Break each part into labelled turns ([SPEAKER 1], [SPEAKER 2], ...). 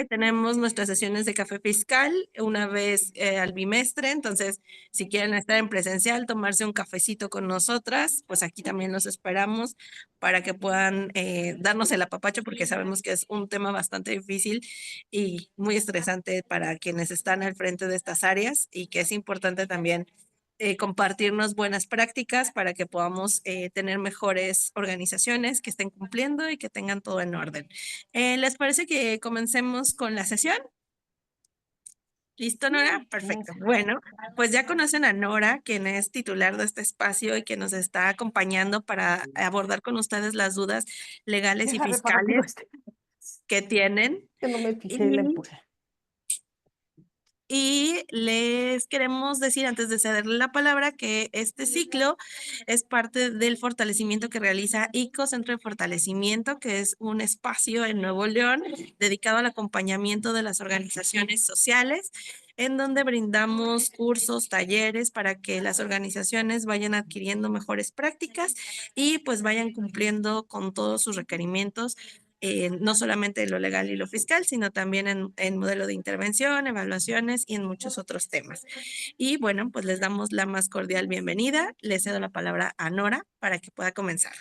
[SPEAKER 1] tenemos nuestras sesiones de café fiscal una vez al bimestre, entonces si quieren estar en presencial, tomarse un cafecito con nosotras, pues aquí también los esperamos para que puedan darnos el apapacho, porque sabemos que es un tema bastante difícil y muy estresante para quienes están al frente de estas áreas y que es importante también compartirnos buenas prácticas para que podamos tener mejores organizaciones que estén cumpliendo y que tengan todo en orden. ¿Les parece que comencemos con la sesión? ¿Listo, Nora? Perfecto. Bueno, pues ya conocen a Nora, quien es titular de este espacio y que nos está acompañando para abordar con ustedes las dudas legales y
[SPEAKER 2] Deja rápido
[SPEAKER 1] fiscales que tienen.
[SPEAKER 2] que no me fijé y la empujé.
[SPEAKER 1] Y les queremos decir, antes de cederle la palabra, que este ciclo es parte del fortalecimiento que realiza ICO, Centro de Fortalecimiento, que es un espacio en Nuevo León dedicado al acompañamiento de las organizaciones sociales, en donde brindamos cursos, talleres para que las organizaciones vayan adquiriendo mejores prácticas y pues vayan cumpliendo con todos sus requerimientos, no solamente en lo legal y lo fiscal, sino también en modelo de intervención, evaluaciones y en muchos otros temas. Y bueno, pues les damos la más cordial bienvenida. Le cedo la palabra a Nora para que pueda comenzar.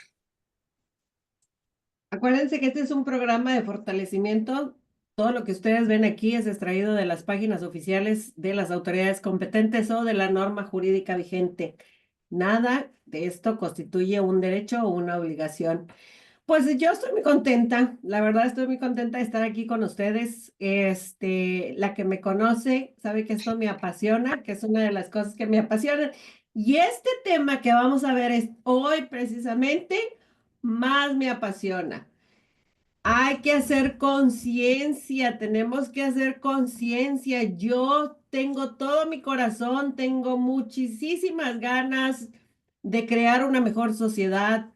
[SPEAKER 3] Acuérdense que este es un programa de fortalecimiento. Todo lo que ustedes ven aquí es extraído de las páginas oficiales de las autoridades competentes o de la norma jurídica vigente. Nada de esto constituye un derecho o una obligación. Pues yo estoy muy contenta, la verdad estoy muy contenta de estar aquí con ustedes. La que me conoce sabe que esto me apasiona, que es una de las cosas que me apasionan. Y este tema que vamos a ver hoy precisamente más me apasiona. Hay que hacer conciencia, tenemos que hacer conciencia. Yo tengo todo mi corazón, tengo muchísimas ganas de crear una mejor sociedad.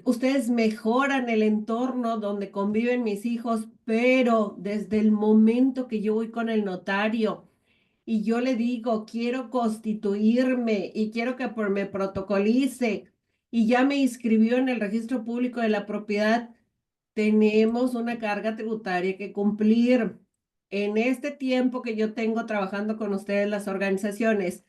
[SPEAKER 3] Ustedes mejoran el entorno donde conviven mis hijos, pero desde el momento que yo voy con el notario y yo le digo, quiero constituirme y quiero que me protocolice y ya me inscribió en el registro público de la propiedad, tenemos una carga tributaria que cumplir. En este tiempo que yo tengo trabajando con ustedes, las organizaciones,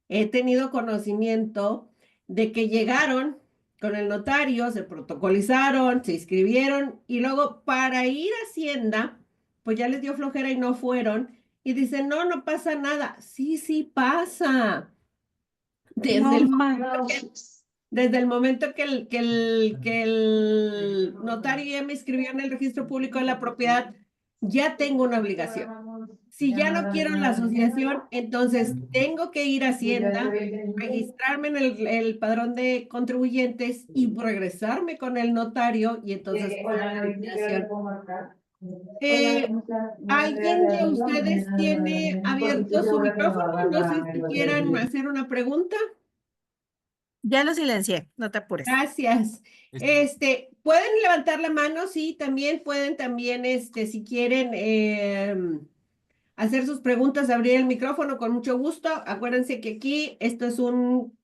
[SPEAKER 3] he tenido conocimiento de que llegaron con el notario, se protocolizaron, se inscribieron y luego para ir a Hacienda, pues ya les dio flojera y no fueron y dicen, no, no pasa nada. Sí, sí pasa. Desde el momento que, desde el momento que el notario ya me inscribió en el registro público de la propiedad, ya tengo una obligación. Si ya no quiero la asociación, entonces tengo que ir a Hacienda, registrarme en el padrón de contribuyentes y regresarme con el notario y entonces la liquidación. ¿Alguien de ustedes tiene abierto su micrófono? No sé si quieran hacer una pregunta.
[SPEAKER 1] Ya lo silencié, no te apures.
[SPEAKER 3] Gracias. Pueden levantar la mano, sí, también pueden si quieren hacer sus preguntas, abrir el micrófono con mucho gusto. Acuérdense que aquí esto es un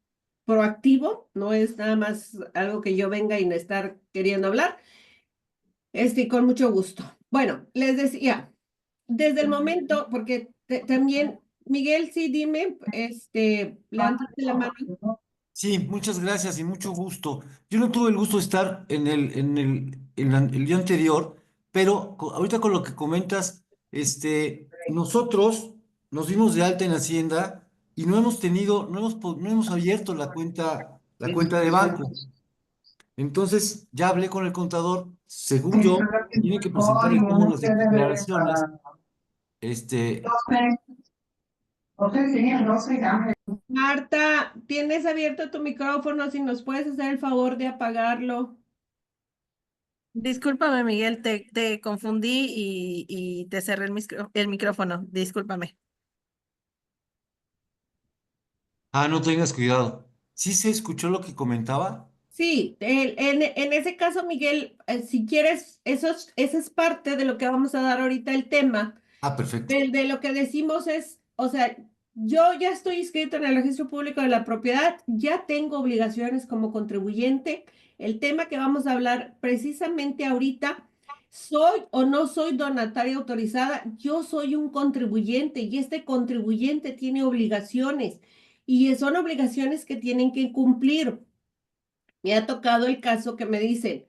[SPEAKER 3] proactivo, no es nada más algo que yo venga y no estar queriendo hablar. Con mucho gusto. Bueno, les decía, desde el momento, porque también, Miguel, sí, dime, levántate la mano.
[SPEAKER 4] Sí, muchas gracias y mucho gusto. Yo no tuve el gusto de estar el día anterior, pero ahorita con lo que comentas, nosotros nos dimos de alta en Hacienda y no hemos tenido, no hemos abierto la cuenta de banco. Entonces, ya hablé con el contador, según yo, tiene que presentarle todas las declaraciones, este,
[SPEAKER 3] Marta, tienes abierto tu micrófono, si nos puedes hacer el favor de apagarlo.
[SPEAKER 1] Discúlpame, Miguel, te confundí y te cerré el micrófono. Discúlpame.
[SPEAKER 4] no tengas cuidado. ¿Sí se escuchó lo que comentaba?
[SPEAKER 3] Sí, en ese caso, Miguel, si quieres, esa es parte de lo que vamos a dar ahorita el tema.
[SPEAKER 4] Perfecto.
[SPEAKER 3] De lo que decimos es, o sea, yo ya estoy inscrito en el registro público de la propiedad, ya tengo obligaciones como contribuyente. El tema que vamos a hablar precisamente ahorita ¿Soy o no soy donataria autorizada? Yo soy un contribuyente y este contribuyente tiene obligaciones y son obligaciones que tienen que cumplir. Me ha tocado el caso que me dicen,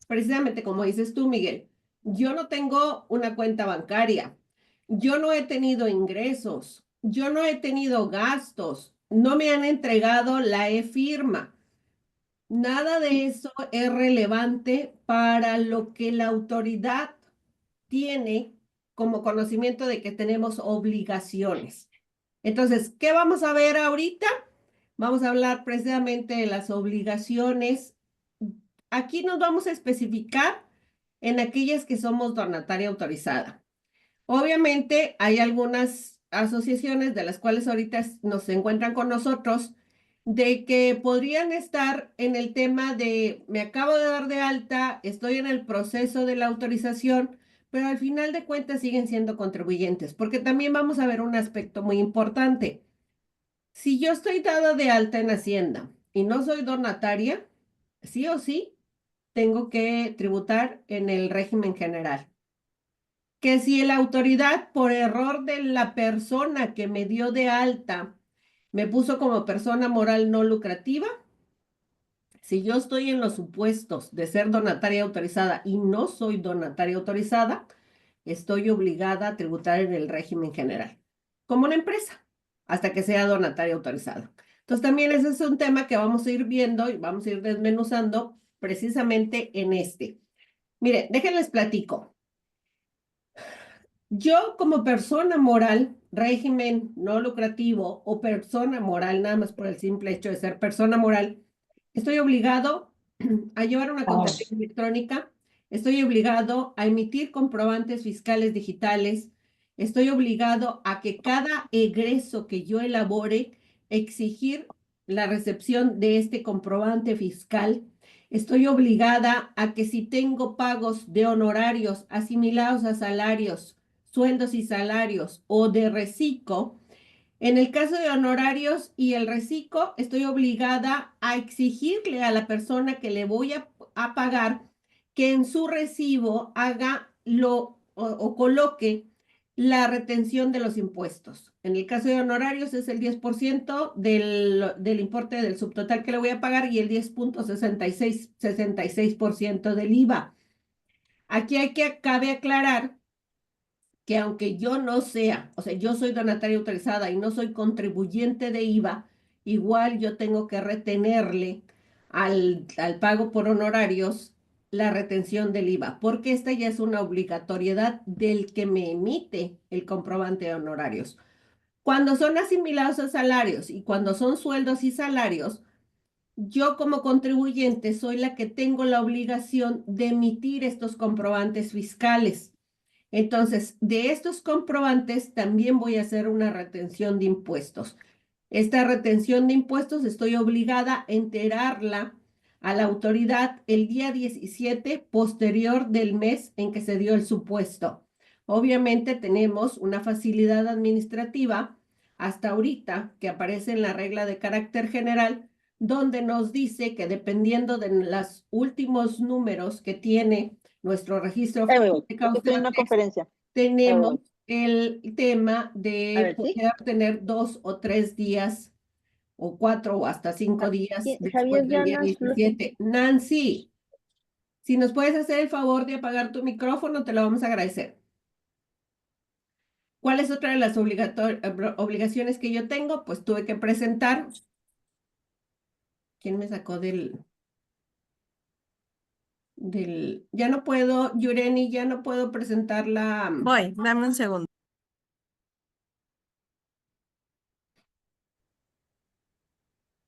[SPEAKER 3] precisamente como dices tú, Miguel, yo no tengo una cuenta bancaria, yo no he tenido ingresos, yo no he tenido gastos, no me han entregado la e-firma. Nada de eso es relevante para lo que la autoridad tiene como conocimiento de que tenemos obligaciones. Entonces, ¿qué vamos a ver ahorita? Vamos a hablar precisamente de las obligaciones. Aquí nos vamos a especificar en aquellas que somos donataria autorizada. Obviamente hay algunas asociaciones de las cuales ahorita nos encuentran con nosotros de que podrían estar en el tema de me acabo de dar de alta, estoy en el proceso de la autorización, pero al final de cuentas siguen siendo contribuyentes, porque también vamos a ver un aspecto muy importante. Si yo estoy dada de alta en Hacienda y no soy donataria, sí o sí tengo que tributar en el régimen general. Que si la autoridad, por error de la persona que me dio de alta, me puso como persona moral no lucrativa, si yo estoy en los supuestos de ser donataria autorizada y no soy donataria autorizada, estoy obligada a tributar en el régimen general, como una empresa, hasta que sea donataria autorizada. Entonces también ese es un tema que vamos a ir viendo y vamos a ir desmenuzando precisamente en este. Mire, déjenles platico. Yo como persona moral, régimen no lucrativo o persona moral, nada más por el simple hecho de ser persona moral, estoy obligado a llevar una contabilidad electrónica, estoy obligado a emitir comprobantes fiscales digitales, estoy obligado a que cada egreso que yo elabore, exigir la recepción de este comprobante fiscal. Estoy obligada a que si tengo pagos de honorarios asimilados a salarios, sueldos y salarios o de reciclo, en el caso de honorarios y el reciclo, estoy obligada a exigirle a la persona que le voy a pagar que en su recibo haga o coloque la retención de los impuestos. En el caso de honorarios es el 10% del importe del subtotal que le voy a pagar y el 10.66% del IVA. Aquí cabe aclarar que aunque yo no sea, o sea, yo soy donataria autorizada y no soy contribuyente de IVA, igual yo tengo que retenerle al pago por honorarios la retención del IVA, porque esta ya es una obligatoriedad del que me emite el comprobante de honorarios. Cuando son asimilados a salarios y cuando son sueldos y salarios, yo como contribuyente soy la que tengo la obligación de emitir estos comprobantes fiscales. Entonces, de estos comprobantes también voy a hacer una retención de impuestos. Esta retención de impuestos estoy obligada a enterarla a la autoridad el día 17 posterior del mes en que se dio el supuesto. Obviamente tenemos una facilidad administrativa hasta ahorita que aparece en la regla de carácter general, donde nos dice que dependiendo de los últimos números que tiene nuestro registro
[SPEAKER 2] Estoy en
[SPEAKER 3] de
[SPEAKER 2] una conferencia.
[SPEAKER 3] tenemos el tema
[SPEAKER 2] A
[SPEAKER 3] de
[SPEAKER 2] ver, ¿sí?
[SPEAKER 3] poder tener 2 o 3 días o 4 o hasta 5 días después
[SPEAKER 2] Javier
[SPEAKER 3] del día
[SPEAKER 2] Llanas,
[SPEAKER 3] 17. Nancy, si nos puedes hacer el favor de apagar tu micrófono, te lo vamos a agradecer. ¿Cuál es otra de las obligaciones que yo tengo? Pues tuve que presentar. ¿Quién me sacó ya no puedo, Yureni, ya no puedo presentar la...
[SPEAKER 1] Voy, dame un segundo.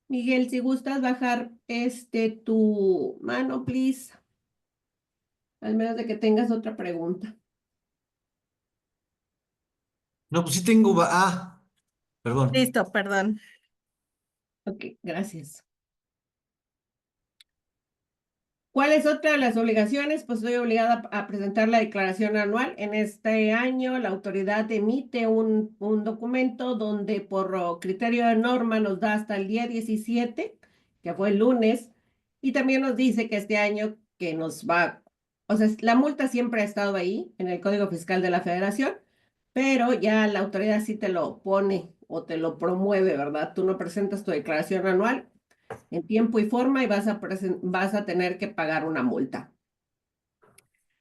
[SPEAKER 3] Miguel, si gustas bajar tu mano, please. Al menos de que tengas otra pregunta.
[SPEAKER 4] No, pues sí tengo. Perdón.
[SPEAKER 1] Listo, perdón.
[SPEAKER 3] Ok, gracias. ¿Cuál es otra de las obligaciones? Pues estoy obligada a presentar la declaración anual. En este año la autoridad emite un documento donde por criterio de norma nos da hasta el día 17, que fue el lunes, y también nos dice que este año que nos va, O sea, la multa siempre ha estado ahí en el Código Fiscal de la Federación, pero ya la autoridad sí te lo pone o te lo promueve, ¿verdad? Tú no presentas tu declaración anual en tiempo y forma y vas a tener que pagar una multa.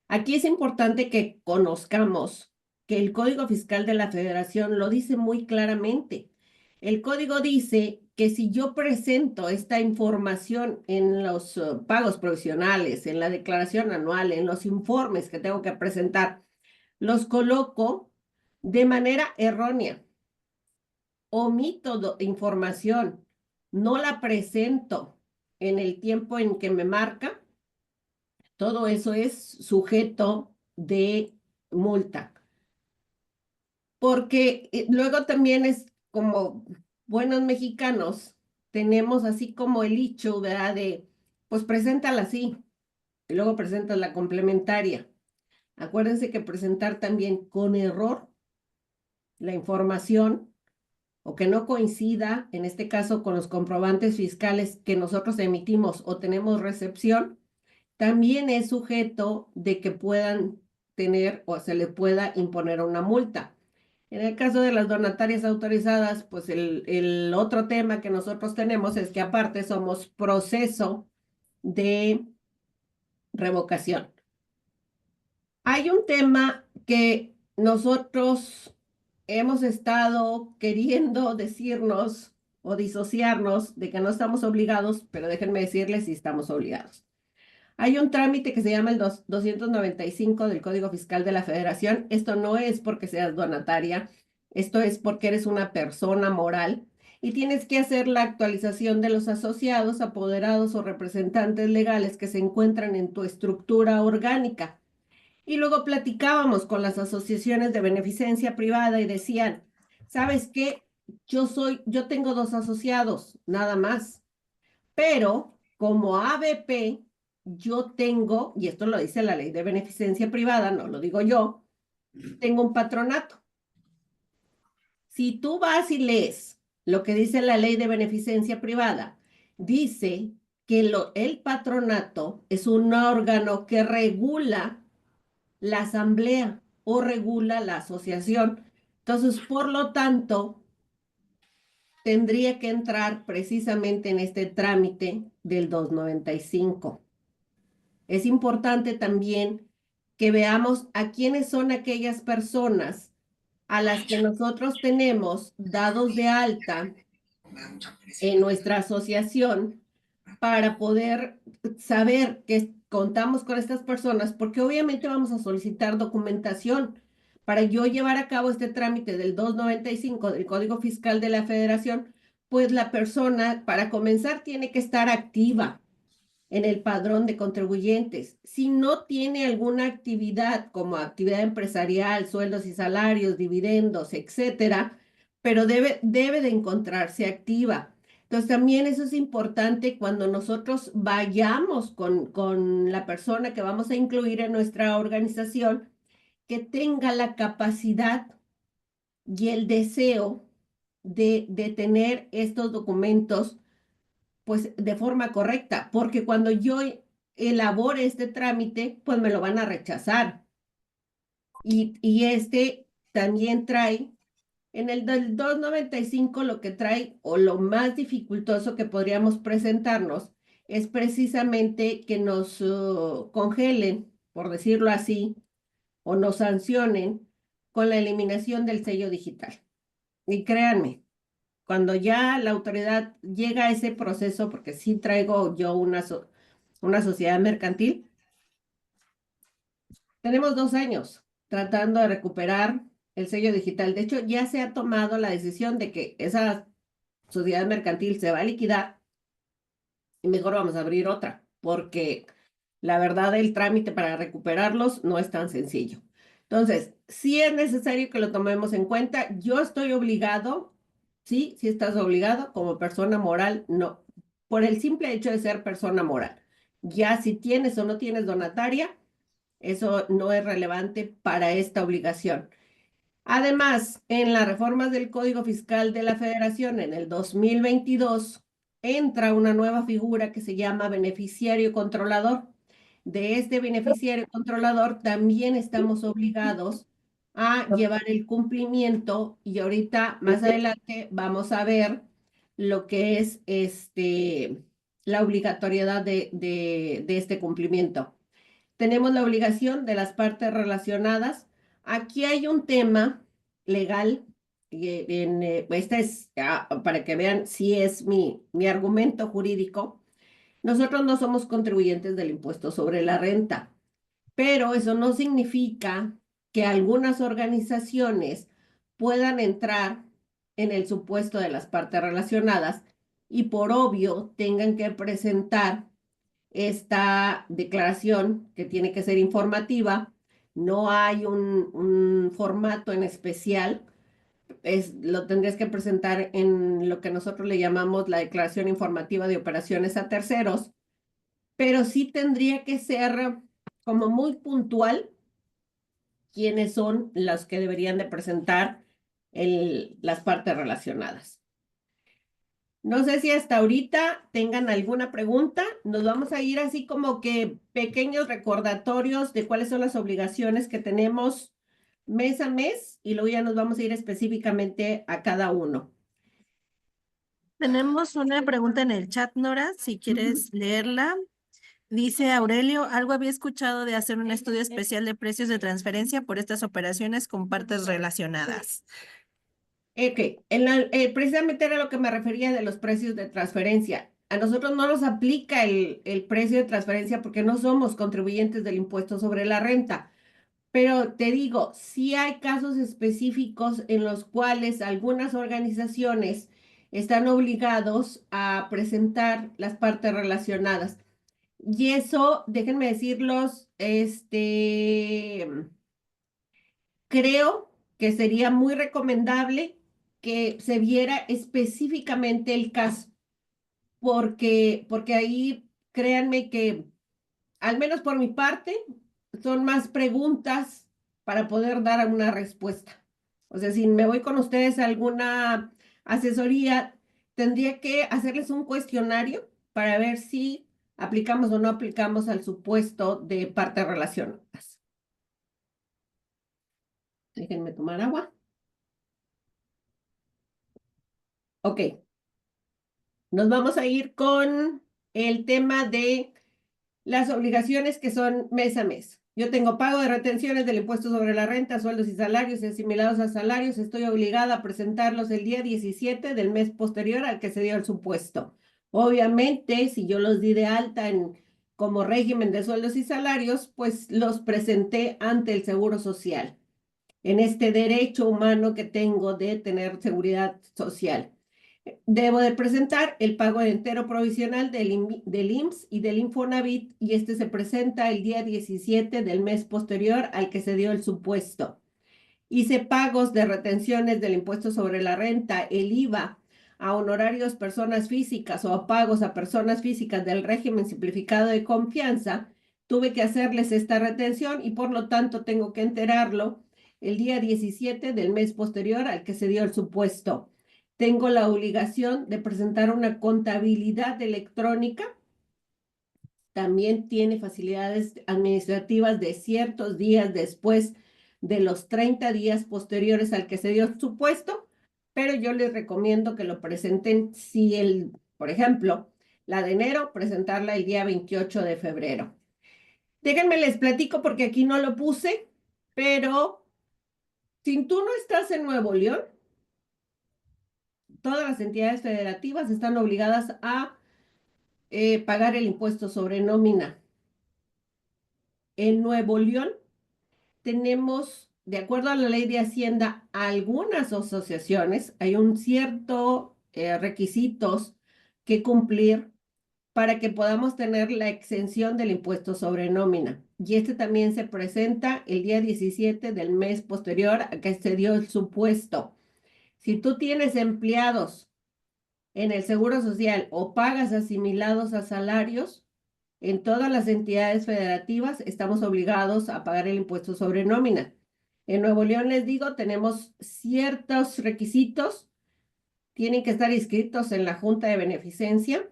[SPEAKER 3] Aquí es importante que conozcamos que el Código Fiscal de la Federación lo dice muy claramente. El código dice que si yo presento esta información en los pagos provisionales, en la declaración anual, en los informes que tengo que presentar, los coloco de manera errónea, omito información, no la presento en el tiempo en que me marca, todo eso es sujeto de multa. Porque luego también es como buenos mexicanos, tenemos así como el dicho, ¿verdad? De, pues preséntala así, y luego presentas la complementaria. Acuérdense que presentar también con error la información o que no coincida, en este caso con los comprobantes fiscales que nosotros emitimos o tenemos recepción, también es sujeto de que puedan tener o se le pueda imponer una multa. En el caso de las donatarias autorizadas, pues el otro tema que nosotros tenemos es que aparte somos proceso de revocación. Hay un tema que nosotros hemos estado queriendo decirnos o disociarnos de que no estamos obligados, pero déjenme decirles si estamos obligados. Hay un trámite que se llama el 295 del Código Fiscal de la Federación. Esto no es porque seas donataria, esto es porque eres una persona moral y tienes que hacer la actualización de los asociados, apoderados o representantes legales que se encuentran en tu estructura orgánica. Y luego platicábamos con las asociaciones de beneficencia privada y decían, ¿sabes qué? Yo tengo 2 asociados, nada más. Pero como ABP, yo tengo, y esto lo dice la ley de beneficencia privada, no lo digo yo, tengo un patronato. Si tú vas y lees lo que dice la ley de beneficencia privada, dice que el patronato es un órgano que regula la asamblea o regula la asociación. Entonces, por lo tanto, tendría que entrar precisamente en este trámite del 295. Es importante también que veamos a quiénes son aquellas personas a las que nosotros tenemos dados de alta en nuestra asociación para poder saber que contamos con estas personas, porque obviamente vamos a solicitar documentación. Para yo llevar a cabo este trámite del 295 del Código Fiscal de la Federación, pues la persona, para comenzar, tiene que estar activa en el padrón de contribuyentes. Si no tiene alguna actividad como actividad empresarial, sueldos y salarios, dividendos, etcétera, pero debe de encontrarse activa. Entonces, también eso es importante cuando nosotros vayamos con la persona que vamos a incluir en nuestra organización, que tenga la capacidad y el deseo de tener estos documentos pues de forma correcta, porque cuando yo elabore este trámite, pues me lo van a rechazar. Y este también trae, en el del 295 lo que trae o lo más dificultoso que podríamos presentarnos es precisamente que nos congelen, por decirlo así, o nos sancionen con la eliminación del sello digital. Y créanme, cuando ya la autoridad llega a ese proceso, porque sí traigo yo una sociedad mercantil, tenemos 2 años tratando de recuperar el sello digital. De hecho, ya se ha tomado la decisión de que esa sociedad mercantil se va a liquidar y mejor vamos a abrir otra, porque la verdad el trámite para recuperarlos no es tan sencillo. Entonces, sí es necesario que lo tomemos en cuenta. Yo estoy obligado, sí, sí estás obligado como persona moral, no, por el simple hecho de ser persona moral. Ya si tienes o no tienes donataria, eso no es relevante para esta obligación. Además, en las reformas del Código Fiscal de la Federación en el 2022 entra una nueva figura que se llama beneficiario controlador. de este beneficiario controlador, también estamos obligados a llevar el cumplimiento y ahorita más adelante vamos a ver lo que es la obligatoriedad de este cumplimiento. Tenemos la obligación de las partes relacionadas. Aquí hay un tema legal. Esta es para que vean si es mi argumento jurídico. Nosotros no somos contribuyentes del impuesto sobre la renta, pero eso no significa que algunas organizaciones puedan entrar en el supuesto de las partes relacionadas y por obvio tengan que presentar esta declaración que tiene que ser informativa. No hay un formato en especial. Lo tendrías que presentar en lo que nosotros le llamamos la declaración informativa de operaciones a terceros, pero sí tendría que ser como muy puntual quiénes son los que deberían de presentar las partes relacionadas. No sé si hasta ahorita tengan alguna pregunta. Nos vamos a ir así como que pequeños recordatorios de cuáles son las obligaciones que tenemos mes a mes y luego ya nos vamos a ir específicamente a cada uno.
[SPEAKER 1] Tenemos una pregunta en el chat, Nora, si quieres leerla. Dice Aurelio, algo había escuchado de hacer un estudio especial de precios de transferencia por estas operaciones con partes relacionadas.
[SPEAKER 3] Ok, precisamente era lo que me refería de los precios de transferencia. A nosotros no nos aplica el precio de transferencia porque no somos contribuyentes del impuesto sobre la renta. Pero te digo, sí hay casos específicos en los cuales algunas organizaciones están obligados a presentar las partes relacionadas. Y eso, déjenme decirlos, creo que sería muy recomendable que se viera específicamente el caso, porque ahí créanme que, al menos por mi parte, son más preguntas para poder dar una respuesta. O sea, si me voy con ustedes a alguna asesoría, tendría que hacerles un cuestionario para ver si aplicamos o no aplicamos al supuesto de partes relacionadas. Déjenme tomar agua. Ok, nos vamos a ir con el tema de las obligaciones que son mes a mes. Yo tengo pago de retenciones del impuesto sobre la renta, sueldos y salarios asimilados a salarios. Estoy obligada a presentarlos el día 17 del mes posterior al que se dio el supuesto. Obviamente, si yo los di de alta como régimen de sueldos y salarios, pues los presenté ante el Seguro Social, en este derecho humano que tengo de tener seguridad social. Debo de presentar el pago entero provisional del IMSS y del Infonavit y este se presenta el día 17 del mes posterior al que se dio el supuesto. Hice pagos de retenciones del impuesto sobre la renta, el IVA, a honorarios personas físicas o a pagos a personas físicas del régimen simplificado de confianza. Tuve que hacerles esta retención y por lo tanto tengo que enterarlo el día 17 del mes posterior al que se dio el supuesto. Tengo la obligación de presentar una contabilidad electrónica. También tiene facilidades administrativas de ciertos días después de los 30 días posteriores al que se dio el supuesto, pero yo les recomiendo que lo presenten por ejemplo, la de enero, presentarla el día 28 de febrero. Déjenme les platico porque aquí no lo puse, pero si tú no estás en Nuevo León, todas las entidades federativas están obligadas a pagar el impuesto sobre nómina. En Nuevo León tenemos, de acuerdo a la ley de Hacienda, algunas asociaciones, hay un cierto requisitos que cumplir para que podamos tener la exención del impuesto sobre nómina. Y este también se presenta el día 17 del mes posterior a que se dio el supuesto. Si tú tienes empleados en el Seguro Social o pagas asimilados a salarios, en todas las entidades federativas estamos obligados a pagar el impuesto sobre nómina. En Nuevo León, les digo, tenemos ciertos requisitos. Tienen que estar inscritos en la Junta de Beneficencia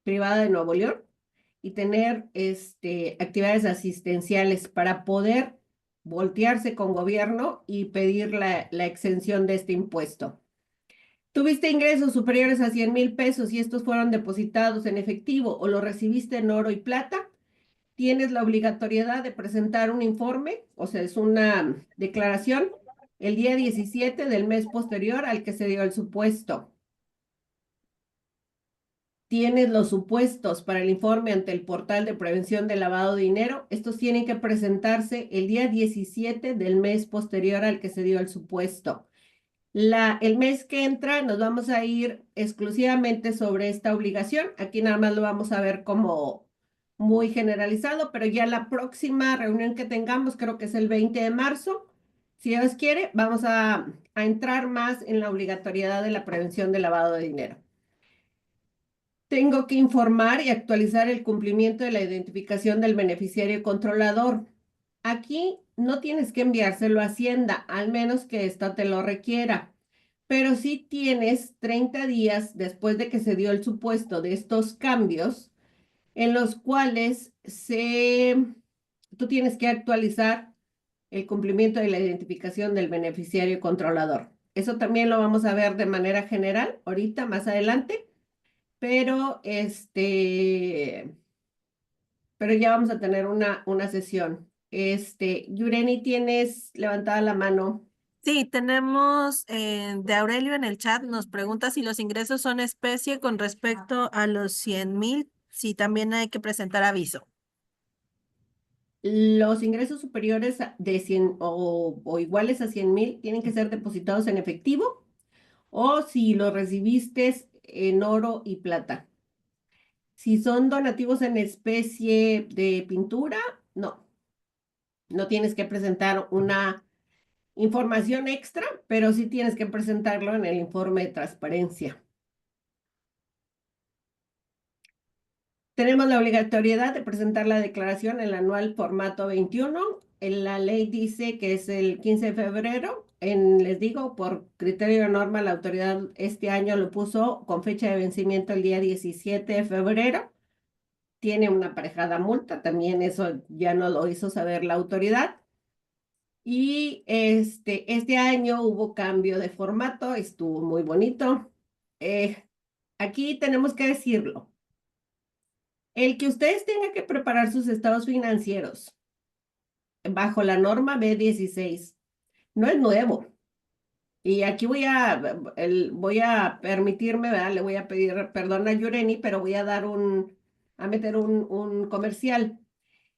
[SPEAKER 3] Privada de Nuevo León y tener actividades asistenciales para poder voltearse con gobierno y pedir la exención de este impuesto. ¿Tuviste ingresos superiores a 100,000 pesos y estos fueron depositados en efectivo o lo recibiste en oro y plata? Tienes la obligatoriedad de presentar un informe, o sea, es una declaración, el día 17 del mes posterior al que se dio el supuesto. Tienes los supuestos para el informe ante el portal de prevención de lavado de dinero. Estos tienen que presentarse el día 17 del mes posterior al que se dio el supuesto. El mes que entra nos vamos a ir exclusivamente sobre esta obligación. Aquí nada más lo vamos a ver como muy generalizado, pero ya la próxima reunión que tengamos, creo que es el 20 de marzo, si Dios quiere, vamos a entrar más en la obligatoriedad de la prevención del lavado de dinero. Tengo que informar y actualizar el cumplimiento de la identificación del beneficiario controlador. Aquí no tienes que enviárselo a Hacienda, al menos que ésta te lo requiera. Pero sí tienes 30 días después de que se dio el supuesto de estos cambios, en los cuales tú tienes que actualizar el cumplimiento de la identificación del beneficiario controlador. Eso también lo vamos a ver de manera general ahorita, más adelante, pero pero ya vamos a tener una sesión. Yureni, tienes levantada la mano.
[SPEAKER 1] Sí, tenemos de Aurelio en el chat, nos pregunta si los ingresos son especie con respecto a los 100,000, si también hay que presentar aviso.
[SPEAKER 3] Los ingresos superiores de 100 o iguales a 100,000 tienen que ser depositados en efectivo o si los recibiste en oro y plata. Si son donativos en especie de pintura, no. No tienes que presentar una información extra, pero sí tienes que presentarlo en el informe de transparencia. Tenemos la obligatoriedad de presentar la declaración en el anual formato 21. La ley dice que es el 15 de febrero. Les digo, por criterio de norma, la autoridad este año lo puso con fecha de vencimiento el día 17 de febrero. Tiene una aparejada multa, también eso ya no lo hizo saber la autoridad. Y este año hubo cambio de formato, estuvo muy bonito. Aquí tenemos que decirlo. El que ustedes tengan que preparar sus estados financieros bajo la norma B16 no es nuevo. Y aquí voy a permitirme, ¿verdad? Le voy a pedir perdón a Yureni, pero voy a meter un comercial.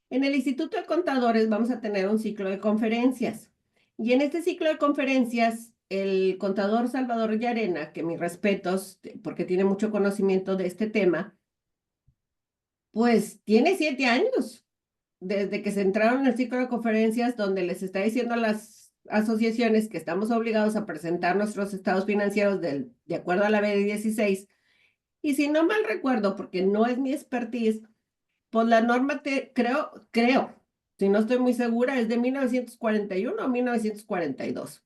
[SPEAKER 3] En el Instituto de Contadores vamos a tener un ciclo de conferencias. Y en este ciclo de conferencias, el contador Salvador Llarena, que mis respetos, porque tiene mucho conocimiento de este tema, pues tiene 7 años desde que se entraron en el ciclo de conferencias donde les está diciendo a las asociaciones que estamos obligados a presentar nuestros estados financieros de acuerdo a la B16. Y si no mal recuerdo, porque no es mi expertise, pues la norma creo, si no estoy muy segura, es de 1941 o 1942.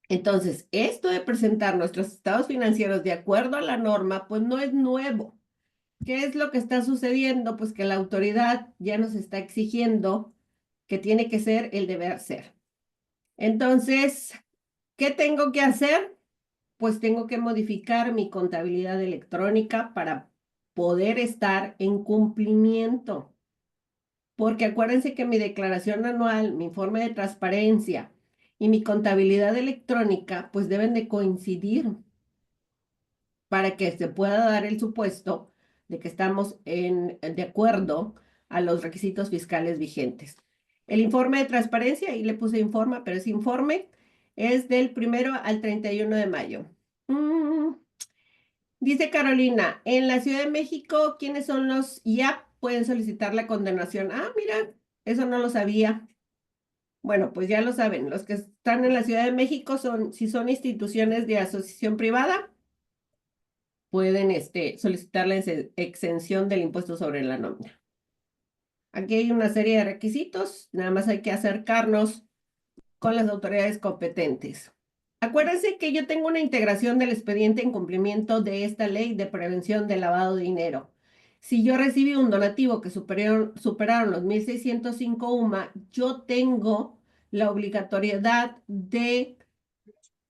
[SPEAKER 3] Entonces, esto de presentar nuestros estados financieros de acuerdo a la norma, pues no es nuevo. ¿Qué es lo que está sucediendo? Pues que la autoridad ya nos está exigiendo que tiene que ser el deber ser. Entonces, ¿qué tengo que hacer? Pues tengo que modificar mi contabilidad electrónica para poder estar en cumplimiento. Porque acuérdense que mi declaración anual, mi informe de transparencia y mi contabilidad electrónica, pues deben de coincidir para que se pueda dar el supuesto de que estamos de acuerdo a los requisitos fiscales vigentes. El informe de transparencia, ahí le puse informe, pero ese informe es del 1 al 31 de mayo. Dice Carolina, en la Ciudad de México, ¿quiénes son los IAP? Pueden solicitar la condenación. Ah, mira, eso no lo sabía. Bueno, pues ya lo saben, los que están en la Ciudad de México si son instituciones de asociación privada, pueden solicitar la exención del impuesto sobre la nómina. Aquí hay una serie de requisitos, nada más hay que acercarnos con las autoridades competentes. Acuérdense que yo tengo una integración del expediente en cumplimiento de esta ley de prevención del lavado de dinero. Si yo recibí un donativo que superaron los 1.605 UMA, yo tengo la obligatoriedad de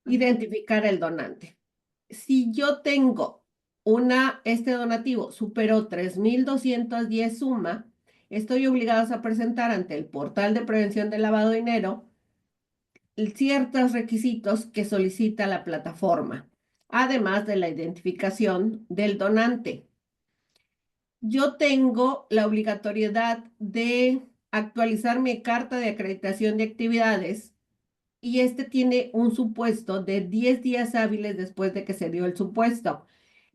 [SPEAKER 3] identificar el donante. Si yo tengo este donativo superó 3.210 UMA, estoy obligado a presentar ante el portal de prevención del lavado de dinero ciertos requisitos que solicita la plataforma, además de la identificación del donante. Yo tengo la obligatoriedad de actualizar mi carta de acreditación de actividades y este tiene un supuesto de 10 días hábiles después de que se dio el supuesto.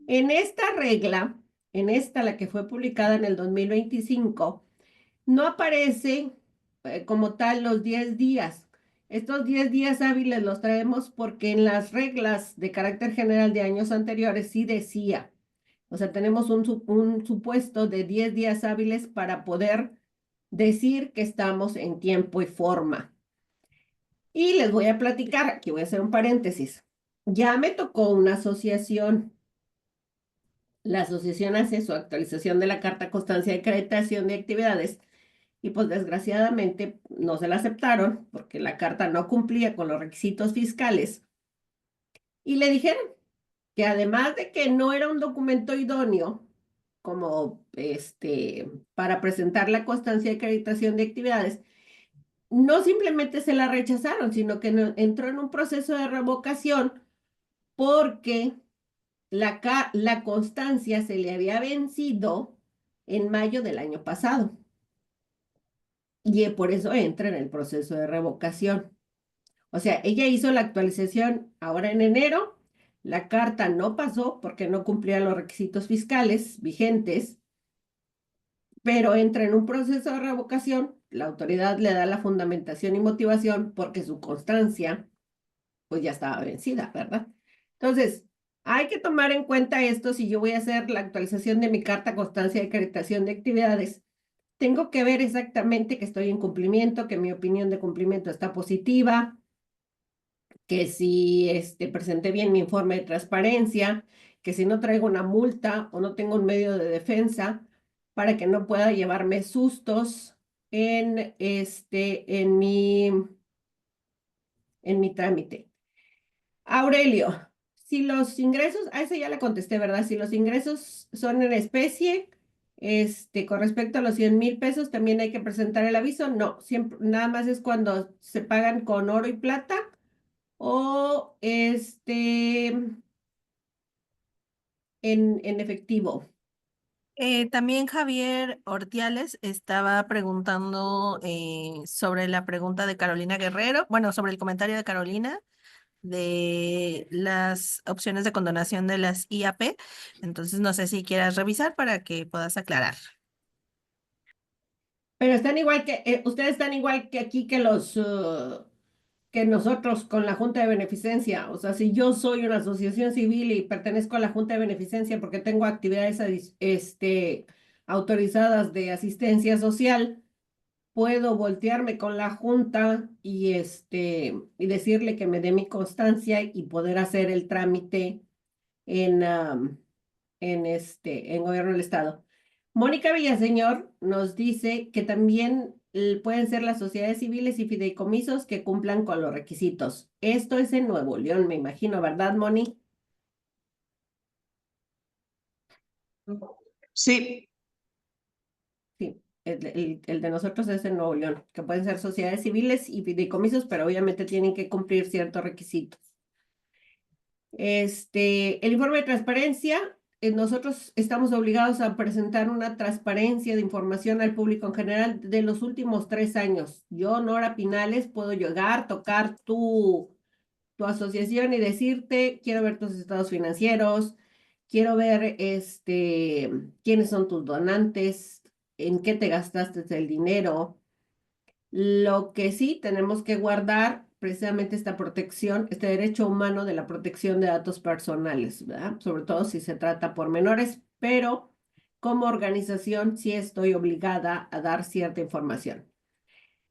[SPEAKER 3] En esta regla, en esta, la que fue publicada en el 2025, no aparece como tal los 10 días. Estos 10 días hábiles los traemos porque en las reglas de carácter general de años anteriores sí decía. O sea, tenemos un supuesto de 10 días hábiles para poder decir que estamos en tiempo y forma. Y les voy a platicar, aquí voy a hacer un paréntesis. Ya me tocó una asociación. La asociación hace su actualización de la carta constancia de acreditación de actividades y pues desgraciadamente no se la aceptaron porque la carta no cumplía con los requisitos fiscales y le dijeron que además de que no era un documento idóneo como para presentar la constancia de acreditación de actividades, no simplemente se la rechazaron, sino que entró en un proceso de revocación porque la constancia se le había vencido en mayo del año pasado y por eso entra en el proceso de revocación. O sea, ella hizo la actualización ahora en enero, la carta no pasó porque no cumplía los requisitos fiscales vigentes, pero entra en un proceso de revocación, la autoridad le da la fundamentación y motivación porque su constancia pues ya estaba vencida, ¿verdad? Entonces, hay que tomar en cuenta esto si yo voy a hacer la actualización de mi carta constancia de acreditación de actividades. Tengo que ver exactamente que estoy en cumplimiento, que mi opinión de cumplimiento está positiva, que si presenté bien mi informe de transparencia, que si no traigo una multa o no tengo un medio de defensa para que no pueda llevarme sustos en mi trámite. Aurelio, si los ingresos, a ese ya le contesté, ¿verdad? Si los ingresos son en especie, con respecto a los 100,000 pesos, también hay que presentar el aviso. No, siempre, nada más es cuando se pagan con oro y plata o en efectivo.
[SPEAKER 1] También Javier Ortiales estaba preguntando sobre la pregunta de Carolina Guerrero, bueno, sobre el comentario de Carolina de las opciones de condonación de las IAP. Entonces, no sé si quieras revisar para que puedas aclarar.
[SPEAKER 3] Pero están igual ustedes están igual que aquí que que nosotros con la Junta de Beneficencia. O sea, si yo soy una asociación civil y pertenezco a la Junta de Beneficencia porque tengo actividades autorizadas de asistencia social, puedo voltearme con la Junta y decirle que me dé mi constancia y poder hacer el trámite en Gobierno del Estado. Mónica Villaseñor nos dice que también pueden ser las sociedades civiles y fideicomisos que cumplan con los requisitos. Esto es en Nuevo León, me imagino, ¿verdad, Moni?
[SPEAKER 2] Sí,
[SPEAKER 3] Sí, el de nosotros es en Nuevo León, que pueden ser sociedades civiles y fideicomisos, pero obviamente tienen que cumplir ciertos requisitos. El informe de transparencia, nosotros estamos obligados a presentar una transparencia de información al público en general de los últimos 3 años. Yo, Nora Pinales, puedo llegar, tocar tu asociación y decirte, quiero ver tus estados financieros, quiero ver quiénes son tus donantes, en qué te gastaste el dinero. Lo que sí tenemos que guardar precisamente esta protección, este derecho humano de la protección de datos personales, ¿verdad? Sobre todo si se trata por menores, pero como organización sí estoy obligada a dar cierta información.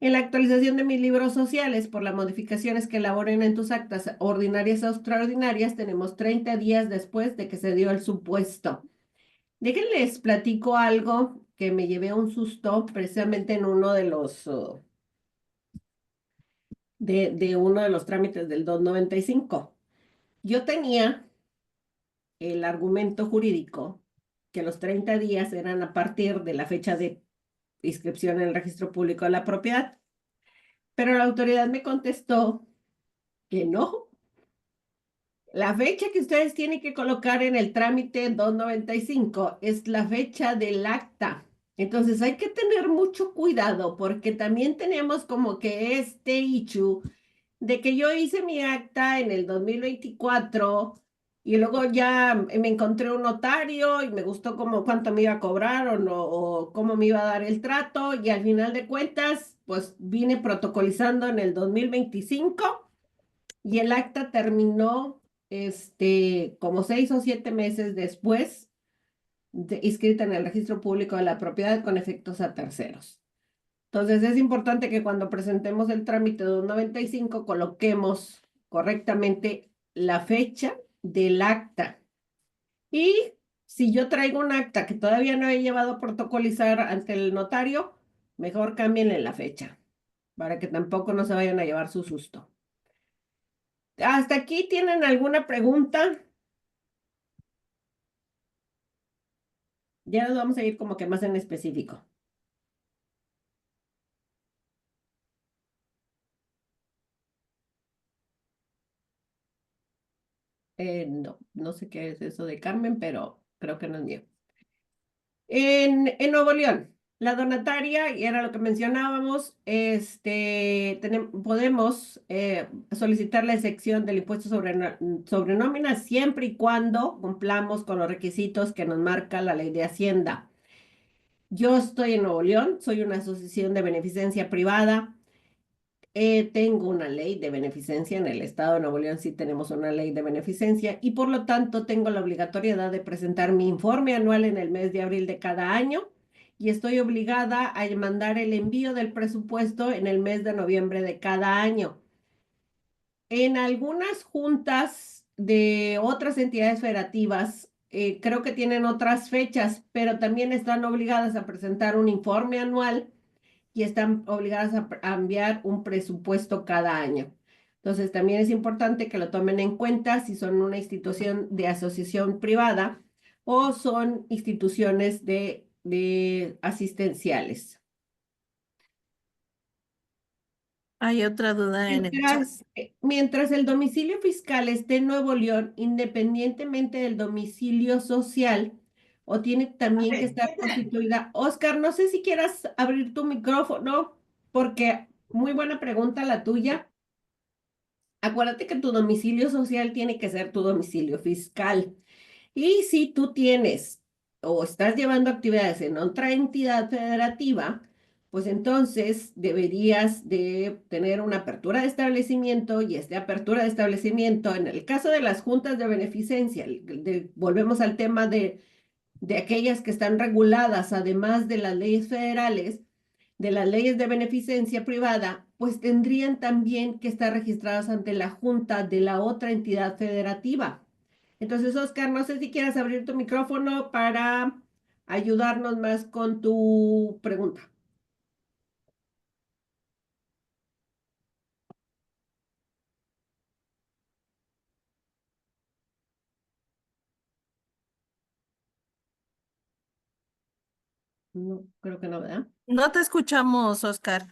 [SPEAKER 3] En la actualización de mis libros sociales, por las modificaciones que elaboren en tus actas ordinarias o extraordinarias, tenemos 30 días después de que se dio el supuesto. Déjenles platico algo que me llevé un susto precisamente en uno de los de uno de los trámites del 295. Yo tenía el argumento jurídico que los 30 días eran a partir de la fecha de inscripción en el registro público de la propiedad, pero la autoridad me contestó que no. La fecha que ustedes tienen que colocar en el trámite 295 es la fecha del acta. Entonces hay que tener mucho cuidado porque también tenemos como que este issue de que yo hice mi acta en el 2024 y luego ya me encontré un notario y me gustó como cuánto me iba a cobrar o, no, o cómo me iba a dar el trato y al final de cuentas pues vine protocolizando en el 2025 y el acta terminó como 6 o 7 meses después inscrita en el registro público de la propiedad con efectos a terceros. Entonces es importante que cuando presentemos el trámite de 295 coloquemos correctamente la fecha del acta. Y si yo traigo un acta que todavía no he llevado a protocolizar ante el notario, mejor cámbienle la fecha para que tampoco no se vayan a llevar su susto. ¿Hasta aquí tienen alguna pregunta? Ya nos vamos a ir como que más en específico. No, no sé qué es eso de Carmen, pero creo que no es mío. En Nuevo León, la donataria, y era lo que mencionábamos, podemos solicitar la excepción del impuesto sobre nómina siempre y cuando cumplamos con los requisitos que nos marca la ley de Hacienda. Yo estoy en Nuevo León, soy una asociación de beneficencia privada. Tengo una ley de beneficencia, en el estado de Nuevo León sí tenemos una ley de beneficencia y por lo tanto tengo la obligatoriedad de presentar mi informe anual en el mes de abril de cada año y estoy obligada a mandar el envío del presupuesto en el mes de noviembre de cada año. En algunas juntas de otras entidades federativas, creo que tienen otras fechas, pero también están obligadas a presentar un informe anual y están obligadas a enviar un presupuesto cada año. Entonces, también es importante que lo tomen en cuenta si son una institución de asociación privada o son instituciones de asistenciales.
[SPEAKER 1] Hay otra duda en el chat.
[SPEAKER 3] Mientras el domicilio fiscal esté en Nuevo León, independientemente del domicilio social, o tiene también que estar constituida. Oscar, no sé si quieras abrir tu micrófono, porque muy buena pregunta la tuya. Acuérdate que tu domicilio social tiene que ser tu domicilio fiscal. Y si tú tienes o estás llevando actividades en otra entidad federativa, pues entonces deberías de tener una apertura de establecimiento y esta apertura de establecimiento, en el caso de las juntas de beneficencia, volvemos al tema de aquellas que están reguladas, además de las leyes federales, de las leyes de beneficencia privada, pues tendrían también que estar registradas ante la junta de la otra entidad federativa. Entonces, Oscar, no sé si quieras abrir tu micrófono para ayudarnos más con tu pregunta. No, creo que no, ¿verdad?
[SPEAKER 1] No te escuchamos, Oscar.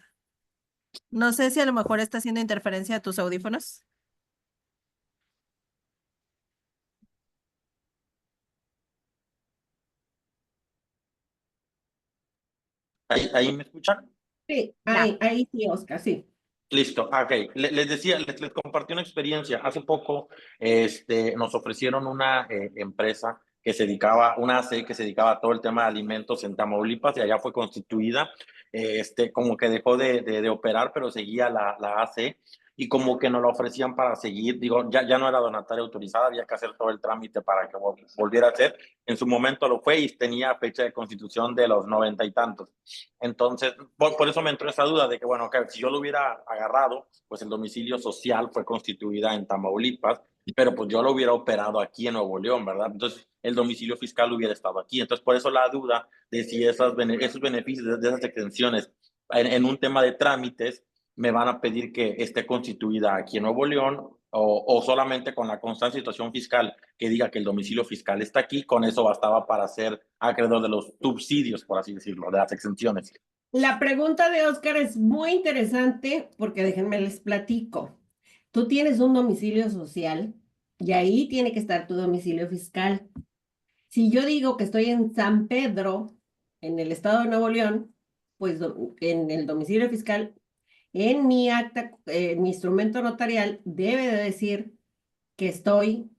[SPEAKER 1] No sé si a lo mejor está haciendo interferencia a tus audífonos.
[SPEAKER 2] ¿Ahí me escuchan?
[SPEAKER 3] Sí,
[SPEAKER 1] Ya.
[SPEAKER 3] ahí sí, Oscar, sí.
[SPEAKER 2] Listo, ok. Les decía, les compartí una experiencia. Hace poco nos ofrecieron una empresa que se dedicaba, una AC que se dedicaba a todo el tema de alimentos en Tamaulipas y allá fue constituida. Como que dejó de operar, pero seguía la AC y como que nos la ofrecían para seguir. Digo, ya no era donataria autorizada, había que hacer todo el trámite para que volviera a ser. En su momento lo fue y tenía fecha de constitución de los 90 y tantos. Entonces, por eso me entró esa duda de que, bueno, que si yo lo hubiera agarrado, pues el domicilio social fue constituida en Tamaulipas pero pues yo lo hubiera operado aquí en Nuevo León, ¿verdad? Entonces, el domicilio fiscal hubiera estado aquí. Entonces, por eso la duda de si esos beneficios de esas extensiones en un tema de trámites me van a pedir que esté constituida aquí en Nuevo León o solamente con la constante situación fiscal que diga que el domicilio fiscal está aquí, con eso bastaba para ser acreedor de los subsidios, por así decirlo, de las exenciones.
[SPEAKER 3] La pregunta de Oscar es muy interesante porque déjenme les platico. Tú tienes un domicilio social y ahí tiene que estar tu domicilio fiscal. Si yo digo que estoy en San Pedro, en el estado de Nuevo León, pues en el domicilio fiscal, en mi acta, mi instrumento notarial debe de decir que estoy,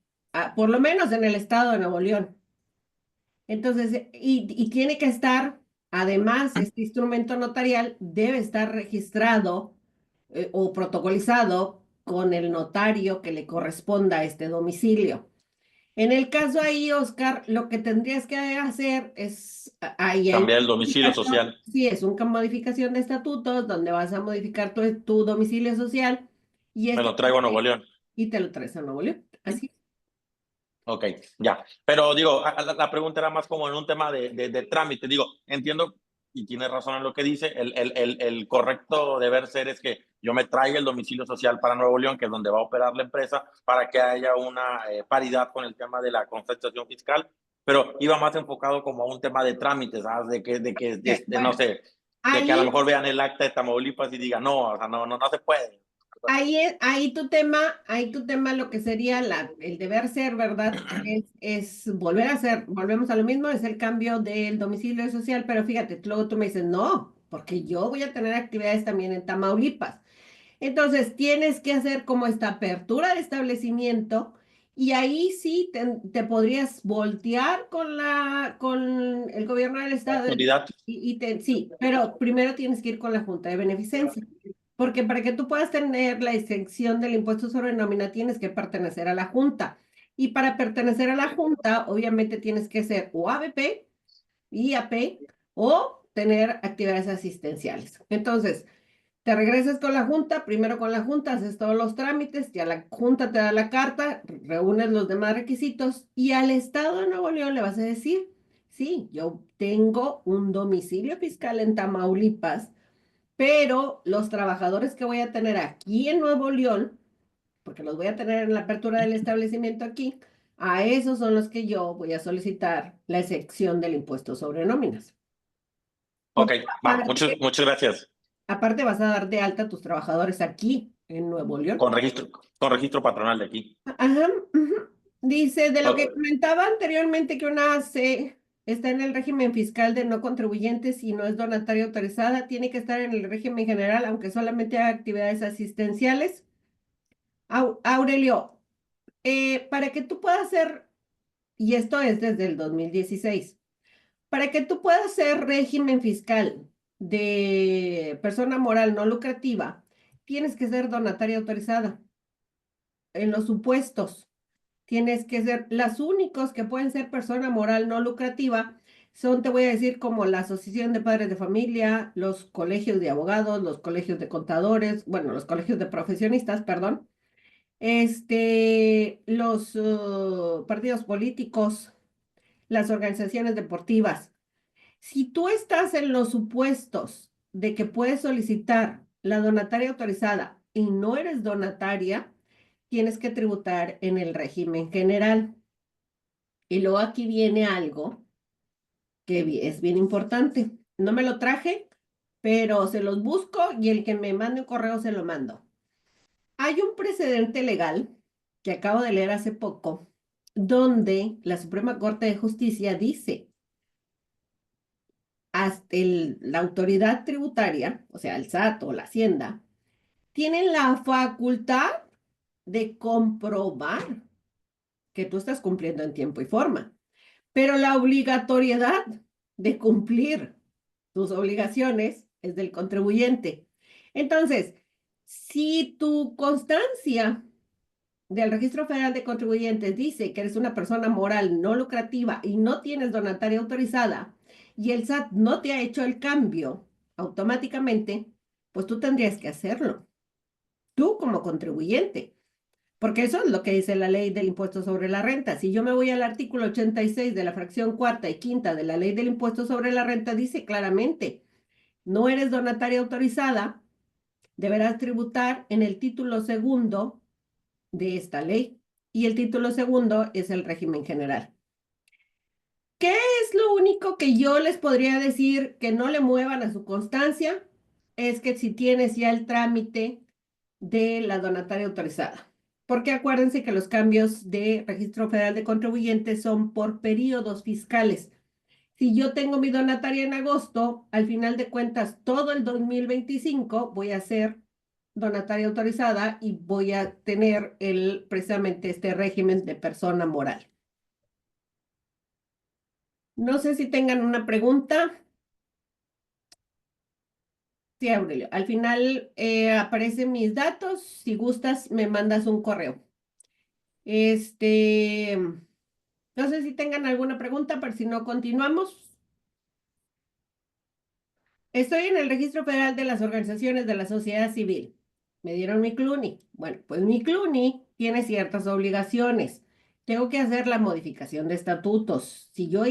[SPEAKER 3] por lo menos en el estado de Nuevo León. Entonces, y tiene que estar, además, este instrumento notarial debe estar registrado o protocolizado con el notario que le corresponda a este domicilio. En el caso ahí, Oscar, lo que tendrías que hacer es, ahí hay
[SPEAKER 2] Cambiar el domicilio social.
[SPEAKER 3] sí, es una modificación de estatutos donde vas a modificar tu domicilio social y,
[SPEAKER 2] Me lo traigo a Nuevo León.
[SPEAKER 3] y te lo traes a Nuevo León. Así.
[SPEAKER 2] Ok, ya. Pero digo, la pregunta era más como en un tema de trámite. Digo, entiendo y tiene razón en lo que dice. El correcto deber ser es que yo me traiga el domicilio social para Nuevo León, que es donde va a operar la empresa, para que haya una paridad con el tema de la constatación fiscal. Pero iba más enfocado como a un tema de trámites, ¿sabes?
[SPEAKER 3] Bueno,
[SPEAKER 2] no sé, de que a lo
[SPEAKER 3] ahí
[SPEAKER 2] mejor vean el acta de Tamaulipas y digan, no, o sea, no se puede.
[SPEAKER 3] ahí tu tema, lo que sería el deber ser, ¿verdad? Es volver a hacer, volvemos a lo mismo, es el cambio del domicilio social, pero fíjate, luego tú me dices, no, porque yo voy a tener actividades también en Tamaulipas. Entonces, tienes que hacer como esta apertura de establecimiento y ahí sí te podrías voltear con el gobierno del estado
[SPEAKER 2] Autoridad.
[SPEAKER 3] sí, pero primero tienes que ir con la Junta de Beneficencia, porque para que tú puedas tener la exención del impuesto sobre nómina tienes que pertenecer a la Junta. Y para pertenecer a la Junta, obviamente tienes que ser o ABP, IAP o tener actividades asistenciales. Entonces, te regresas con la junta, primero con la junta haces todos los trámites, ya la junta te da la carta, reúnes los demás requisitos y al Estado de Nuevo León le vas a decir, sí, yo tengo un domicilio fiscal en Tamaulipas, pero los trabajadores que voy a tener aquí en Nuevo León, porque los voy a tener en la apertura del establecimiento aquí, a esos son los que yo voy a solicitar la excepción del impuesto sobre nóminas.
[SPEAKER 2] Ok,
[SPEAKER 3] Porque
[SPEAKER 2] va, muchas gracias.
[SPEAKER 3] aparte vas a dar de alta a tus trabajadores aquí en Nuevo León.
[SPEAKER 2] Con registro patronal de aquí.
[SPEAKER 3] Ajá, ujú. Dice, de lo que
[SPEAKER 2] Ok.
[SPEAKER 3] comentaba anteriormente, que una AC está en el régimen fiscal de no contribuyentes y no es donataria autorizada, tiene que estar en el régimen general, aunque solamente haga actividades asistenciales. Aurelio, para que tú puedas hacer, y esto es desde el 2016, para que tú puedas hacer régimen fiscal de persona moral no lucrativa, tienes que ser donataria autorizada en los supuestos. Tienes que ser, las únicos que pueden ser persona moral no lucrativa son, te voy a decir, como la Asociación de Padres de Familia, los colegios de abogados, los colegios de contadores, bueno, los colegios de profesionistas, perdón, los partidos políticos, las organizaciones deportivas. Si tú estás en los supuestos de que puedes solicitar la donataria autorizada y no eres donataria, tienes que tributar en el régimen general. Y luego aquí viene algo que es bien importante. No me lo traje, pero se los busco y el que me mande un correo se lo mando. Hay un precedente legal que acabo de leer hace poco, donde la Suprema Corte de Justicia dice, hasta la autoridad tributaria, o sea, el SAT o la Hacienda, tienen la facultad de comprobar que tú estás cumpliendo en tiempo y forma. Pero la obligatoriedad de cumplir tus obligaciones es del contribuyente. Entonces, si tu constancia del Registro Federal de Contribuyentes dice que eres una persona moral no lucrativa y no tienes donataria autorizada y el SAT no te ha hecho el cambio automáticamente, pues tú tendrías que hacerlo, tú como contribuyente. porque eso es lo que dice la ley del impuesto sobre la renta. Si yo me voy al artículo 86 de la fracción cuarta y quinta de la ley del impuesto sobre la renta, dice claramente, no eres donataria autorizada, deberás tributar en el título segundo de esta ley. Y el título segundo es el régimen general. ¿Qué es lo único que yo les podría decir que no le muevan a su constancia? Es que si tienes ya el trámite de la donataria autorizada. Porque acuérdense que los cambios de Registro Federal de Contribuyentes son por periodos fiscales. Si yo tengo mi donataria en agosto, al final de cuentas, todo el 2025 voy a ser donataria autorizada y voy a tener precisamente este régimen de persona moral. No sé si tengan una pregunta. Sí, Aurelio. Al final aparecen mis datos. Si gustas, me mandas un correo. No sé si tengan alguna pregunta, pero si no, continuamos. Estoy en el Registro Federal de las Organizaciones de la Sociedad Civil. Me dieron mi CLUNY. Bueno, pues mi CLUNY tiene ciertas obligaciones. Tengo que hacer la modificación de estatutos. Si yo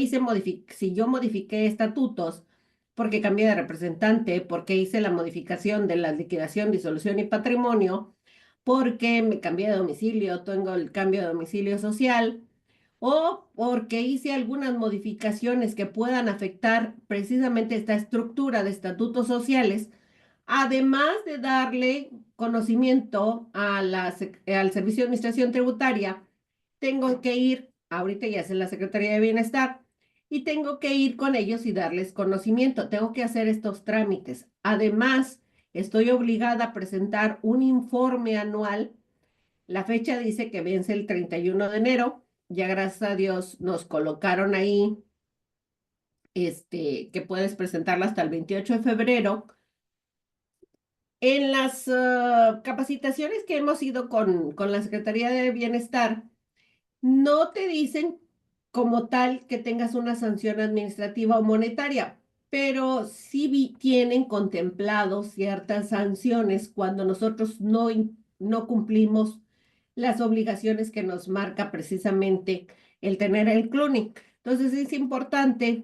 [SPEAKER 3] modifiqué estatutos porque cambié de representante, porque hice la modificación de la liquidación, disolución y patrimonio, porque me cambié de domicilio, tengo el cambio de domicilio social, o porque hice algunas modificaciones que puedan afectar precisamente esta estructura de estatutos sociales, además de darle conocimiento a al Servicio de Administración Tributaria, tengo que ir, ahorita ya es en la Secretaría de Bienestar, y tengo que ir con ellos y darles conocimiento. Tengo que hacer estos trámites. Además, estoy obligada a presentar un informe anual. La fecha dice que vence el 31 de enero. Ya gracias a Dios nos colocaron ahí, que puedes presentarla hasta el 28 de febrero. En las capacitaciones que hemos ido con la Secretaría de Bienestar, no te dicen como tal que tengas una sanción administrativa o monetaria, pero sí tienen contemplado ciertas sanciones cuando nosotros no cumplimos las obligaciones que nos marca precisamente el tener el CLUNY. Entonces es importante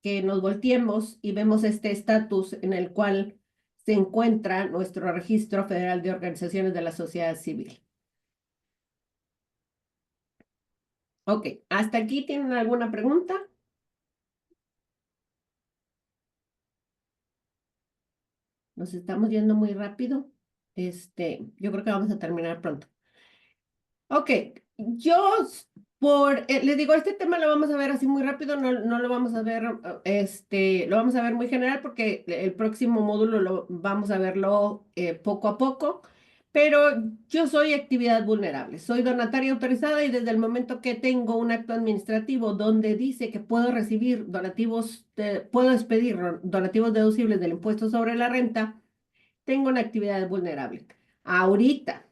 [SPEAKER 3] que nos volteemos y vemos este estatus en el cual se encuentra nuestro Registro Federal de Organizaciones de la Sociedad Civil. Ok, ¿hasta aquí tienen alguna pregunta? Nos estamos yendo muy rápido. Yo creo que vamos a terminar pronto. Ok, les digo, este tema lo vamos a ver así muy rápido, no lo vamos a ver, lo vamos a ver muy general porque el próximo módulo lo vamos a verlo poco a poco, pero yo soy actividad vulnerable, soy donataria autorizada y desde el momento que tengo un acto administrativo donde dice que puedo recibir donativos, puedo expedir donativos deducibles del impuesto sobre la renta, tengo una actividad vulnerable. Ahorita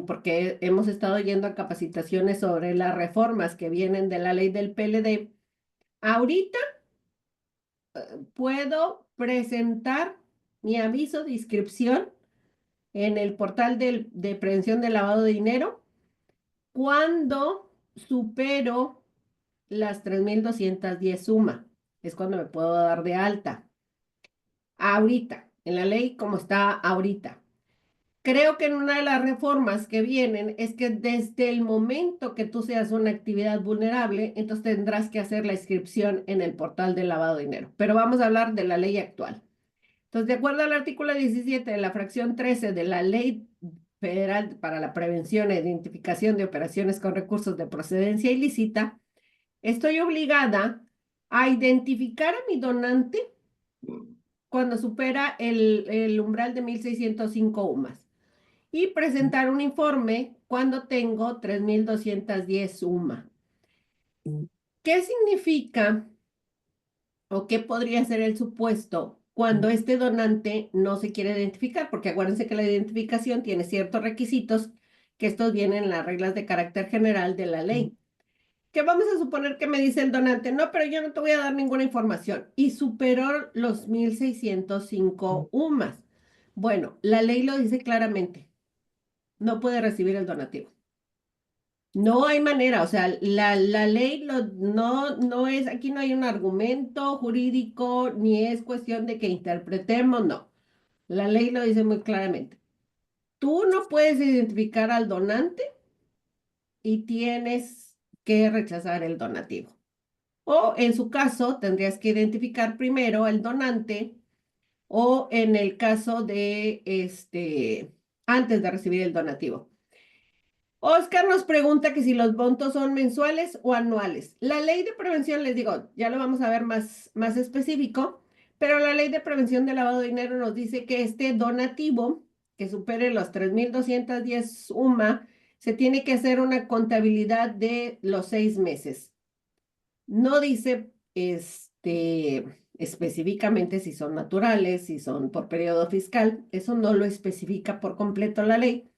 [SPEAKER 3] porque hemos estado yendo a capacitaciones sobre las reformas que vienen de la ley del PLD. Ahorita puedo presentar mi aviso de inscripción en el portal de prevención del lavado de dinero cuando supero las 3,210 suma. Es cuando me puedo dar de alta. Ahorita, en la ley como está ahorita. Creo que en una de las reformas que vienen es que desde el momento que tú seas una actividad vulnerable, entonces tendrás que hacer la inscripción en el portal del lavado de dinero. Pero vamos a hablar de la ley actual. Entonces, de acuerdo al artículo 17 de la fracción 13 de la Ley Federal para la Prevención e Identificación de Operaciones con Recursos de Procedencia Ilícita, estoy obligada a identificar a mi donante cuando supera el umbral de 1,605 UMAS y presentar un informe cuando tengo 3,210 UMA. ¿Qué significa o qué podría ser el supuesto cuando este donante no se quiere identificar? Porque acuérdense que la identificación tiene ciertos requisitos que estos vienen en las reglas de carácter general de la ley. ¿Qué vamos a suponer que me dice el donante? No, pero yo no te voy a dar ninguna información. Y superó los 1,605 UMAS. Bueno, la ley lo dice claramente. no puede recibir el donativo. No hay manera, o sea, la ley no es, aquí no hay un argumento jurídico, ni es cuestión de que interpretemos, no. La ley lo dice muy claramente. Tú no puedes identificar al donante y tienes que rechazar el donativo. O en su caso, tendrías que identificar primero al donante o en el caso de antes de recibir el donativo. Oscar nos pregunta que si los montos son mensuales o anuales. La ley de prevención, les digo, ya lo vamos a ver más específico, pero la ley de prevención de lavado de dinero nos dice que este donativo que supere los 3,210 UMA, se tiene que hacer una contabilidad de los 6 meses. No dice específicamente si son naturales, si son por periodo fiscal, eso no lo especifica por completo la ley,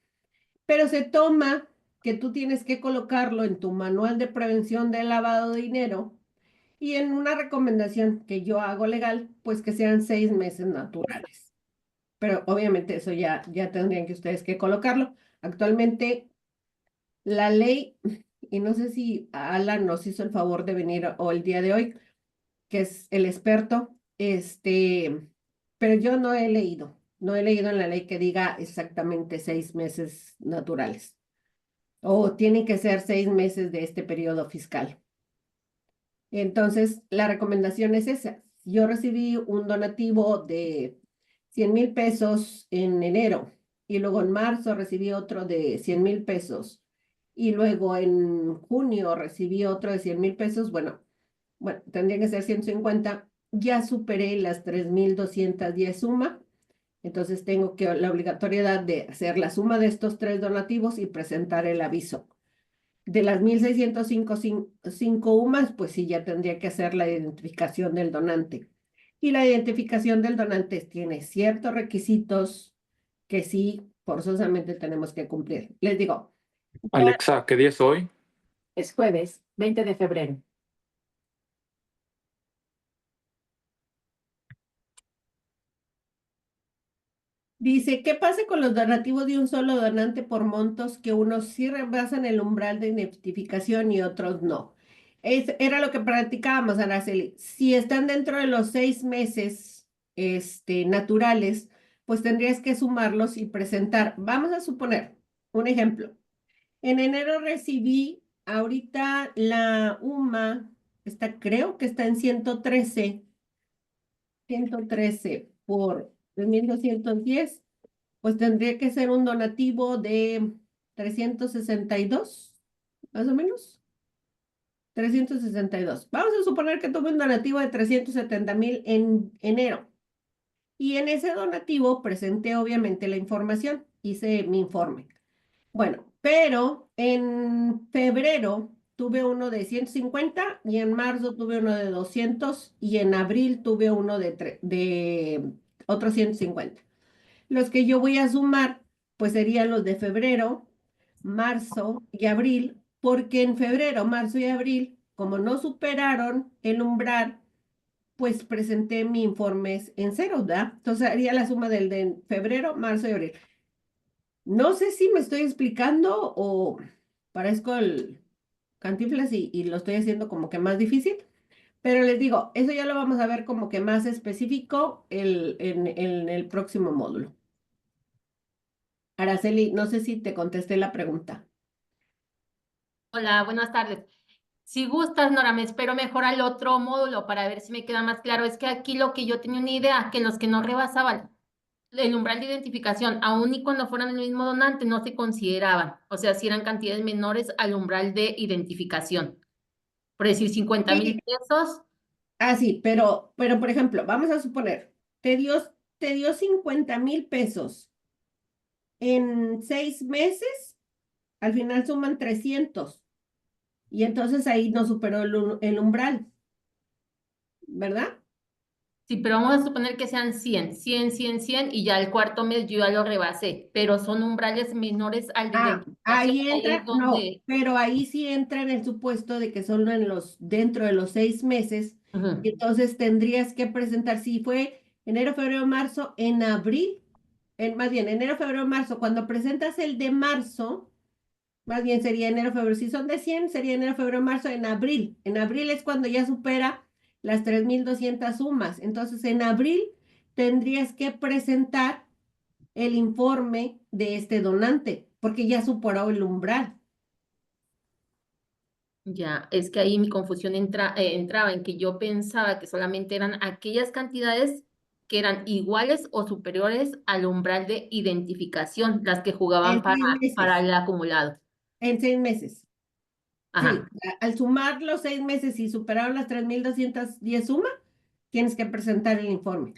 [SPEAKER 3] pero se toma que tú tienes que colocarlo en tu manual de prevención del lavado de dinero y en una recomendación que yo hago legal, pues que sean 6 meses naturales. Pero obviamente eso ya tendrían que ustedes que colocarlo. Actualmente la ley, y no sé si Alan nos hizo el favor de venir o el día de hoy, que es el experto, pero yo no he leído en la ley que diga exactamente 6 meses naturales o tienen que ser 6 meses de este periodo fiscal. Entonces, la recomendación es esa. Yo recibí un donativo de 100,000 pesos en enero y luego en marzo recibí otro de 100,000 pesos y luego en junio recibí otro de 100,000 pesos. Bueno, tendría que ser 150. Ya superé las 3,210 suma. Entonces tengo que la obligatoriedad de hacer la suma de estos 3 donativos y presentar el aviso. De las 1,605 UMAS, pues sí, ya tendría que hacer la identificación del donante. Y la identificación del donante tiene ciertos requisitos que sí, forzosamente tenemos que cumplir. Les digo,
[SPEAKER 5] Alexa, ¿qué día es hoy?
[SPEAKER 6] Es jueves, 20 de febrero.
[SPEAKER 3] dice, ¿qué pasa con los donativos de un solo donante por montos que unos sí rebasan el umbral de identificación y otros no? Era lo que practicábamos, Araceli. Si están dentro de los 6 meses naturales, pues tendrías que sumarlos y presentar. Vamos a suponer un ejemplo. En enero recibí, ahorita la UMA, creo que está en 113 por 3,210, pues tendría que ser un donativo de 362, más o menos. 362. Vamos a suponer que tuve un donativo de 370,000 en enero. Y en ese donativo presenté obviamente la información, hice mi informe. Bueno, pero en febrero tuve uno de 150 y en marzo tuve uno de 200 y en abril tuve uno de otros 150. Los que yo voy a sumar, pues serían los de febrero, marzo y abril, porque en febrero, marzo y abril, como no superaron el umbral, pues presenté mi informe en cero, ¿verdad? Entonces haría la suma del de febrero, marzo y abril. No sé si me estoy explicando o parezco el Cantinflas y lo estoy haciendo como que más difícil, pero les digo, eso ya lo vamos a ver como que más específico en el próximo módulo. Araceli, no sé si te contesté la pregunta.
[SPEAKER 6] Hola, buenas tardes. Si gustas, Nora, me espero mejor al otro módulo para ver si me queda más claro. Es que aquí lo que yo tenía una idea, que los que no rebasaban el umbral de identificación, aun y cuando fueran el mismo donante, no se consideraban. O sea, si eran cantidades menores al umbral de identificación. Por decir, 50,000 pesos.
[SPEAKER 3] Ah, sí, pero por ejemplo, vamos a suponer, te dio 50,000 pesos en 6 meses, al final suman 300 y entonces ahí no superó el umbral, ¿verdad?
[SPEAKER 6] Sí, pero vamos a suponer que sean 100, 100, 100, 100 y ya el cuarto mes yo ya lo rebasé, pero son umbrales menores al de identificación.
[SPEAKER 3] Ahí entra,
[SPEAKER 6] es
[SPEAKER 3] no,
[SPEAKER 6] donde...
[SPEAKER 3] pero ahí sí entra en el supuesto de que solo dentro de los 6 meses,
[SPEAKER 6] Ujú.
[SPEAKER 3] y entonces tendrías que presentar, si fue enero, febrero, marzo, en abril, más bien enero, febrero, marzo, cuando presentas el de marzo, más bien sería enero, febrero, si son de 100 sería enero, febrero, marzo, en abril. En abril es cuando ya supera las 3.200 sumas. Entonces, en abril tendrías que presentar el informe de este donante, porque ya superó el umbral.
[SPEAKER 6] Ya, es que ahí mi confusión entraba en que yo pensaba que solamente eran aquellas cantidades que eran iguales o superiores al umbral de identificación, las que jugaban
[SPEAKER 3] En 6
[SPEAKER 6] para
[SPEAKER 3] meses,
[SPEAKER 6] el acumulado.
[SPEAKER 3] en 6 meses. Sí,
[SPEAKER 6] Ajá.
[SPEAKER 3] al sumar los 6 meses y superaron las 3.210 sumas, tienes que presentar el informe.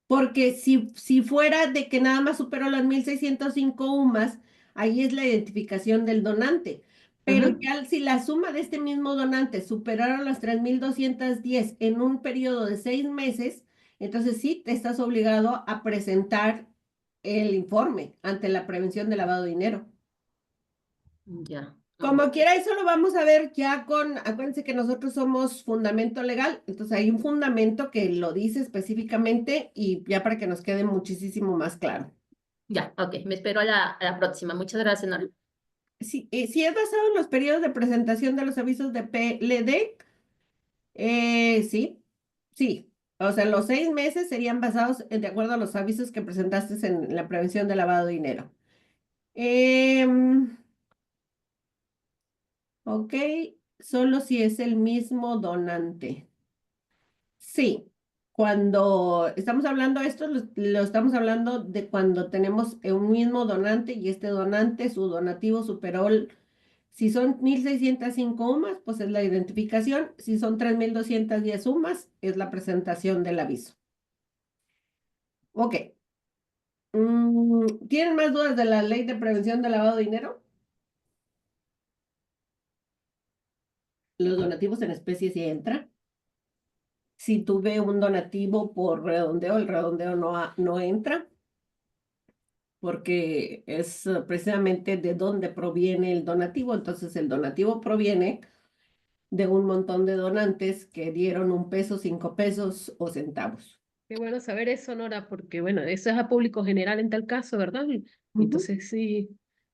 [SPEAKER 3] Porque si fuera de que nada más superó las 1.605 UMAS, ahí es la identificación del donante. Pero
[SPEAKER 6] Ujú.
[SPEAKER 3] ya si la suma de este mismo donante superaron las 3.210 en un periodo de 6 meses, entonces sí te estás obligado a presentar el informe ante la prevención de lavado de dinero.
[SPEAKER 6] Ya.
[SPEAKER 3] Como quiera, eso lo vamos a ver ya acuérdense que nosotros somos fundamento legal, entonces hay un fundamento que lo dice específicamente y ya para que nos quede muchísimo más claro.
[SPEAKER 6] Ya, ok, me espero a la próxima. Muchas gracias, Nora.
[SPEAKER 3] Si es basado en los periodos de presentación de los avisos de PLD, sí, sí. O sea, los 6 meses serían basados de acuerdo a los avisos que presentaste en la prevención de lavado de dinero. Em, ok, solo si es el mismo donante. Sí, cuando estamos hablando de esto, lo estamos hablando de cuando tenemos un mismo donante y este donante, su donativo superó, si son 1.605 UMAS, pues es la identificación, si son 3.210 UMAS, es la presentación del aviso. Ok. ¿Tienen más dudas de la ley de prevención de lavado de dinero? Los donativos en especie sí entran. Si tuve un donativo por redondeo, el redondeo no entra, porque es precisamente de dónde proviene el donativo. Entonces, el donativo proviene de un montón de donantes que dieron 1 peso, 5 pesos o centavos.
[SPEAKER 7] Qué bueno saber eso, Nora, porque bueno, eso es a público general en tal caso, ¿verdad? Y
[SPEAKER 3] Ujú.
[SPEAKER 7] entonces sí,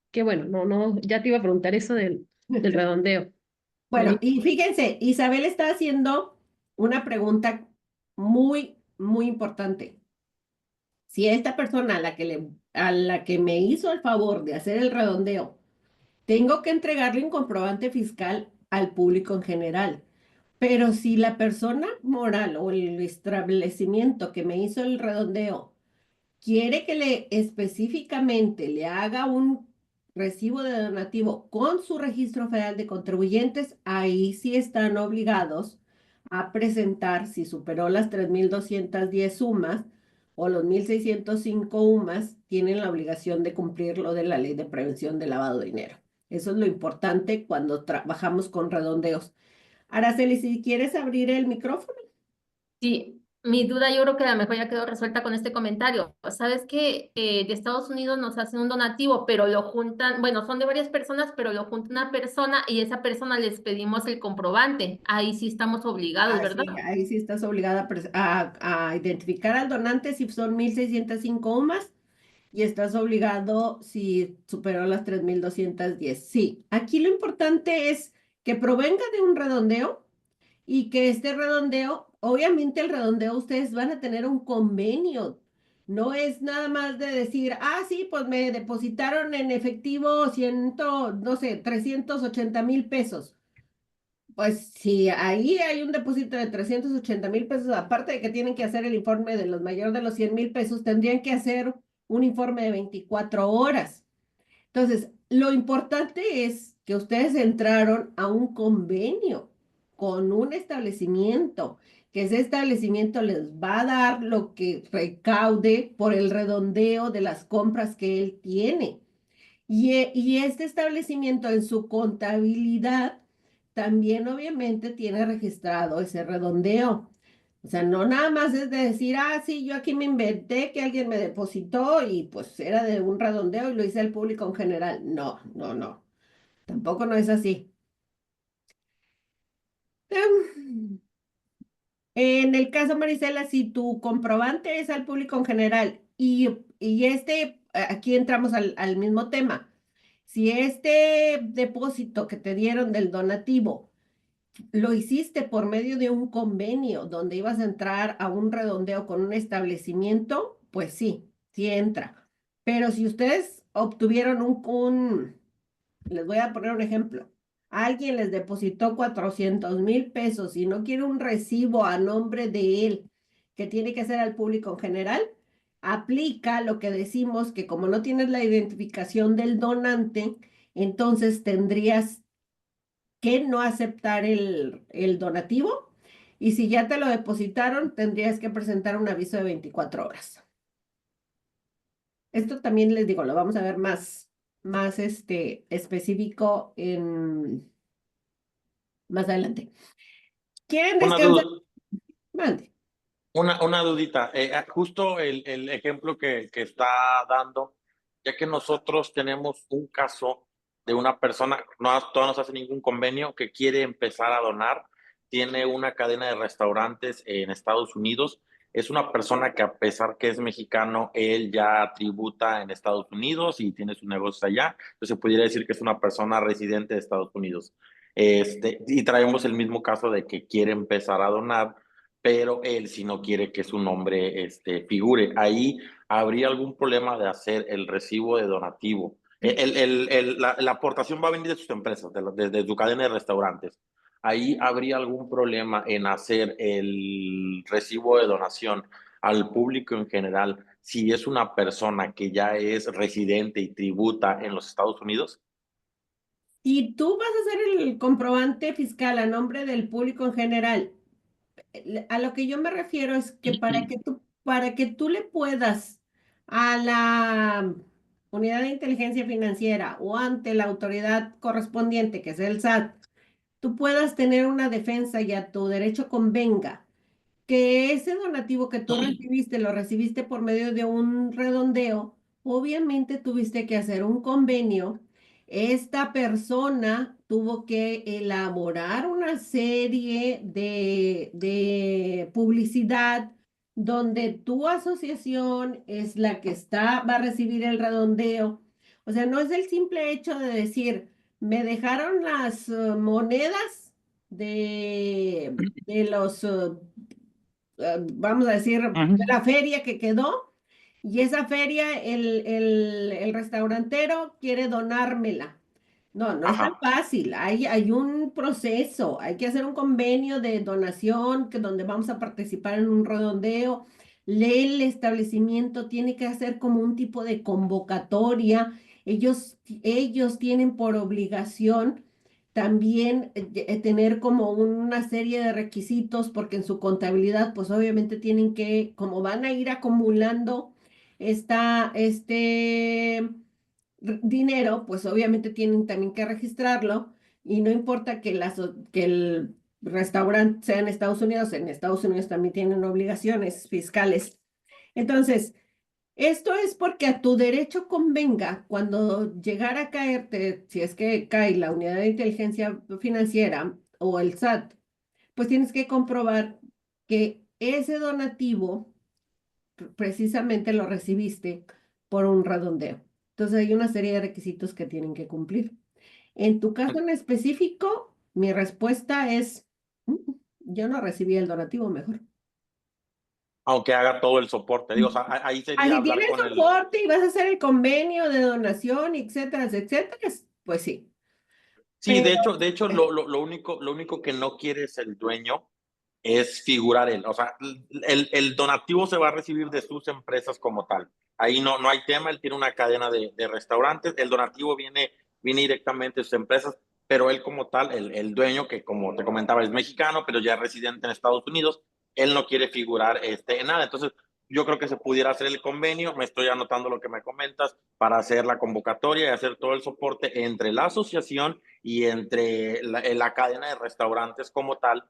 [SPEAKER 7] qué bueno, no, ya te iba a preguntar eso del redondeo.
[SPEAKER 3] Bueno, y fíjense, Isabel está haciendo una pregunta muy, muy importante. Si esta persona a la que me hizo el favor de hacer el redondeo, tengo que entregarle un comprobante fiscal al público en general. Pero si la persona moral o el establecimiento que me hizo el redondeo quiere que específicamente le haga un recibo de donativo con su registro federal de contribuyentes, ahí sí están obligados a presentar, si superó las 3.210 sumas o los 1.605 UMAS, tienen la obligación de cumplir lo de la ley de prevención de lavado de dinero. Eso es lo importante cuando trabajamos con redondeos. Araceli, si quieres abrir el micrófono.
[SPEAKER 6] Sí, mi duda yo creo que a lo mejor ya quedó resuelta con este comentario. Sabes que de Estados Unidos nos hacen un donativo, pero lo juntan, bueno, son de varias personas, pero lo junta una persona y esa persona les pedimos el comprobante. Ahí sí estamos obligados,
[SPEAKER 3] Ah,
[SPEAKER 6] ¿verdad?
[SPEAKER 3] sí, ahí sí estás obligada a identificar al donante si son 1.605 UMAS y estás obligado si superó las 3.210. Sí, aquí lo importante es que provenga de un redondeo y que este redondeo, obviamente el redondeo ustedes van a tener un convenio. No es nada más de decir, ah, sí, pues me depositaron en efectivo no sé, 380,000 pesos. Pues si ahí hay un depósito de 380,000 pesos, aparte de que tienen que hacer el informe de los mayores de los 100,000 pesos, tendrían que hacer un informe de 24 horas. Entonces, lo importante es que ustedes entraron a un convenio con un establecimiento, que ese establecimiento les va a dar lo que recaude por el redondeo de las compras que él tiene. Y este establecimiento en su contabilidad también obviamente tiene registrado ese redondeo. O sea, no nada más es de decir, ah, sí, yo aquí me inventé que alguien me depositó y pues era de un redondeo y lo hice al público en general. No, no, no. Tampoco no es así. Em, En el caso, Marisela, si tu comprobante es al público en general aquí entramos al mismo tema. Si este depósito que te dieron del donativo lo hiciste por medio de un convenio donde ibas a entrar a un redondeo con un establecimiento, pues sí, sí entra. Pero si ustedes obtuvieron les voy a poner un ejemplo. Alguien les depositó 400,000 pesos y no quiere un recibo a nombre de él, que tiene que ser al público en general, aplica lo que decimos que como no tienes la identificación del donante, entonces tendrías que no aceptar el donativo. Y si ya te lo depositaron, tendrías que presentar un aviso de 24 horas. Esto también les digo, lo vamos a ver más específico más adelante. ¿Quieren
[SPEAKER 2] Una
[SPEAKER 3] descansar?
[SPEAKER 2] duda,
[SPEAKER 3] Mande.
[SPEAKER 2] una dudita. Justo el ejemplo que está dando, ya que nosotros tenemos un caso de una persona, todavía no se hace ningún convenio, que quiere empezar a donar, tiene una cadena de restaurantes en Estados Unidos, es una persona que a pesar que es mexicano, él ya tributa en Estados Unidos y tiene su negocio allá, entonces se pudiera decir que es una persona residente de Estados Unidos. Y traemos el mismo caso de que quiere empezar a donar, pero él si no quiere que su nombre figure. Ahí habría algún problema de hacer el recibo de donativo. La aportación va a venir de sus empresas, de su cadena de restaurantes. Ahí habría algún problema en hacer el recibo de donación al público en general si es una persona que ya es residente y tributa en los Estados Unidos.
[SPEAKER 3] Y tú vas a hacer el comprobante fiscal a nombre del público en general. A lo que yo me refiero es que para que tú le puedas a la unidad de inteligencia financiera o ante la autoridad correspondiente, que es el SAT, tú puedas tener una defensa y a tu derecho convenga que ese donativo que tú recibiste, lo recibiste por medio de un redondeo, obviamente tuviste que hacer un convenio. Esta persona tuvo que elaborar una serie de publicidad donde tu asociación es la que va a recibir el redondeo. O sea, no es el simple hecho de decir, me dejaron las monedas de los vamos a decir, de la feria que quedó, y esa feria el restaurantero quiere donármela. No, no es tan
[SPEAKER 2] Ajá.
[SPEAKER 3] fácil, hay un proceso, hay que hacer un convenio de donación donde vamos a participar en un redondeo. El establecimiento tiene que hacer como un tipo de convocatoria. Ellos tienen por obligación también tener como una serie de requisitos, porque en su contabilidad, pues obviamente tienen que, como van a ir acumulando dinero, pues obviamente tienen también que registrarlo y no importa que el restaurante sea en Estados Unidos también tienen obligaciones fiscales. Entonces, esto es porque a tu derecho convenga cuando llegara a caerte, si es que cae la unidad de inteligencia financiera o el SAT, pues tienes que comprobar que ese donativo precisamente lo recibiste por un redondeo. Entonces hay una serie de requisitos que tienen que cumplir. En tu caso en específico, mi respuesta es, yo no recibí el donativo mejor.
[SPEAKER 2] Aunque haga todo el soporte. Digo, o sea, ahí sería
[SPEAKER 3] Si
[SPEAKER 2] hablar
[SPEAKER 3] tienes
[SPEAKER 2] con el.
[SPEAKER 3] soporte y vas a hacer el convenio de donación, etcétera, etcétera, pues sí.
[SPEAKER 2] Sí,
[SPEAKER 3] Pero
[SPEAKER 2] de hecho, lo único que no quiere es el dueño es figurar él. O sea, el donativo se va a recibir de sus empresas como tal. Ahí no hay tema, él tiene una cadena de restaurantes, el donativo viene directamente de sus empresas, pero él como tal, el dueño, que como te comentaba es mexicano, pero ya es residente en Estados Unidos, él no quiere figurar en nada. Entonces, yo creo que se pudiera hacer el convenio, me estoy anotando lo que me comentas, para hacer la convocatoria y hacer todo el soporte entre la asociación y entre la cadena de restaurantes como tal,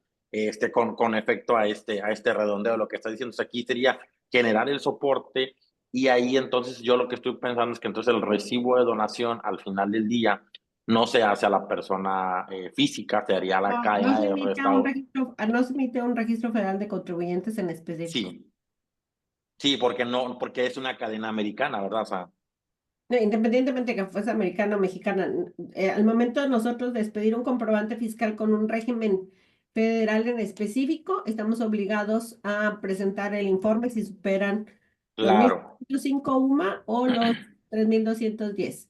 [SPEAKER 2] con efecto a este redondeo. Lo que está diciendo aquí sería generar el soporte, y ahí entonces yo lo que estoy pensando es que entonces el recibo de donación al final del día no se hace a la persona física, se haría a la
[SPEAKER 3] No, no
[SPEAKER 2] cadena
[SPEAKER 3] se
[SPEAKER 2] de
[SPEAKER 3] emite un
[SPEAKER 2] restaurante.
[SPEAKER 3] registro, no se emite un registro federal de contribuyentes en específico.
[SPEAKER 2] Sí, sí, porque no, porque es una cadena americana, ¿verdad? O sea,
[SPEAKER 3] No, independientemente que fuese americana o mexicana, al momento de nosotros de expedir un comprobante fiscal con un régimen federal en específico, estamos obligados a presentar el informe si superan los
[SPEAKER 2] claro.
[SPEAKER 3] 1.105 UMA o los 3.210.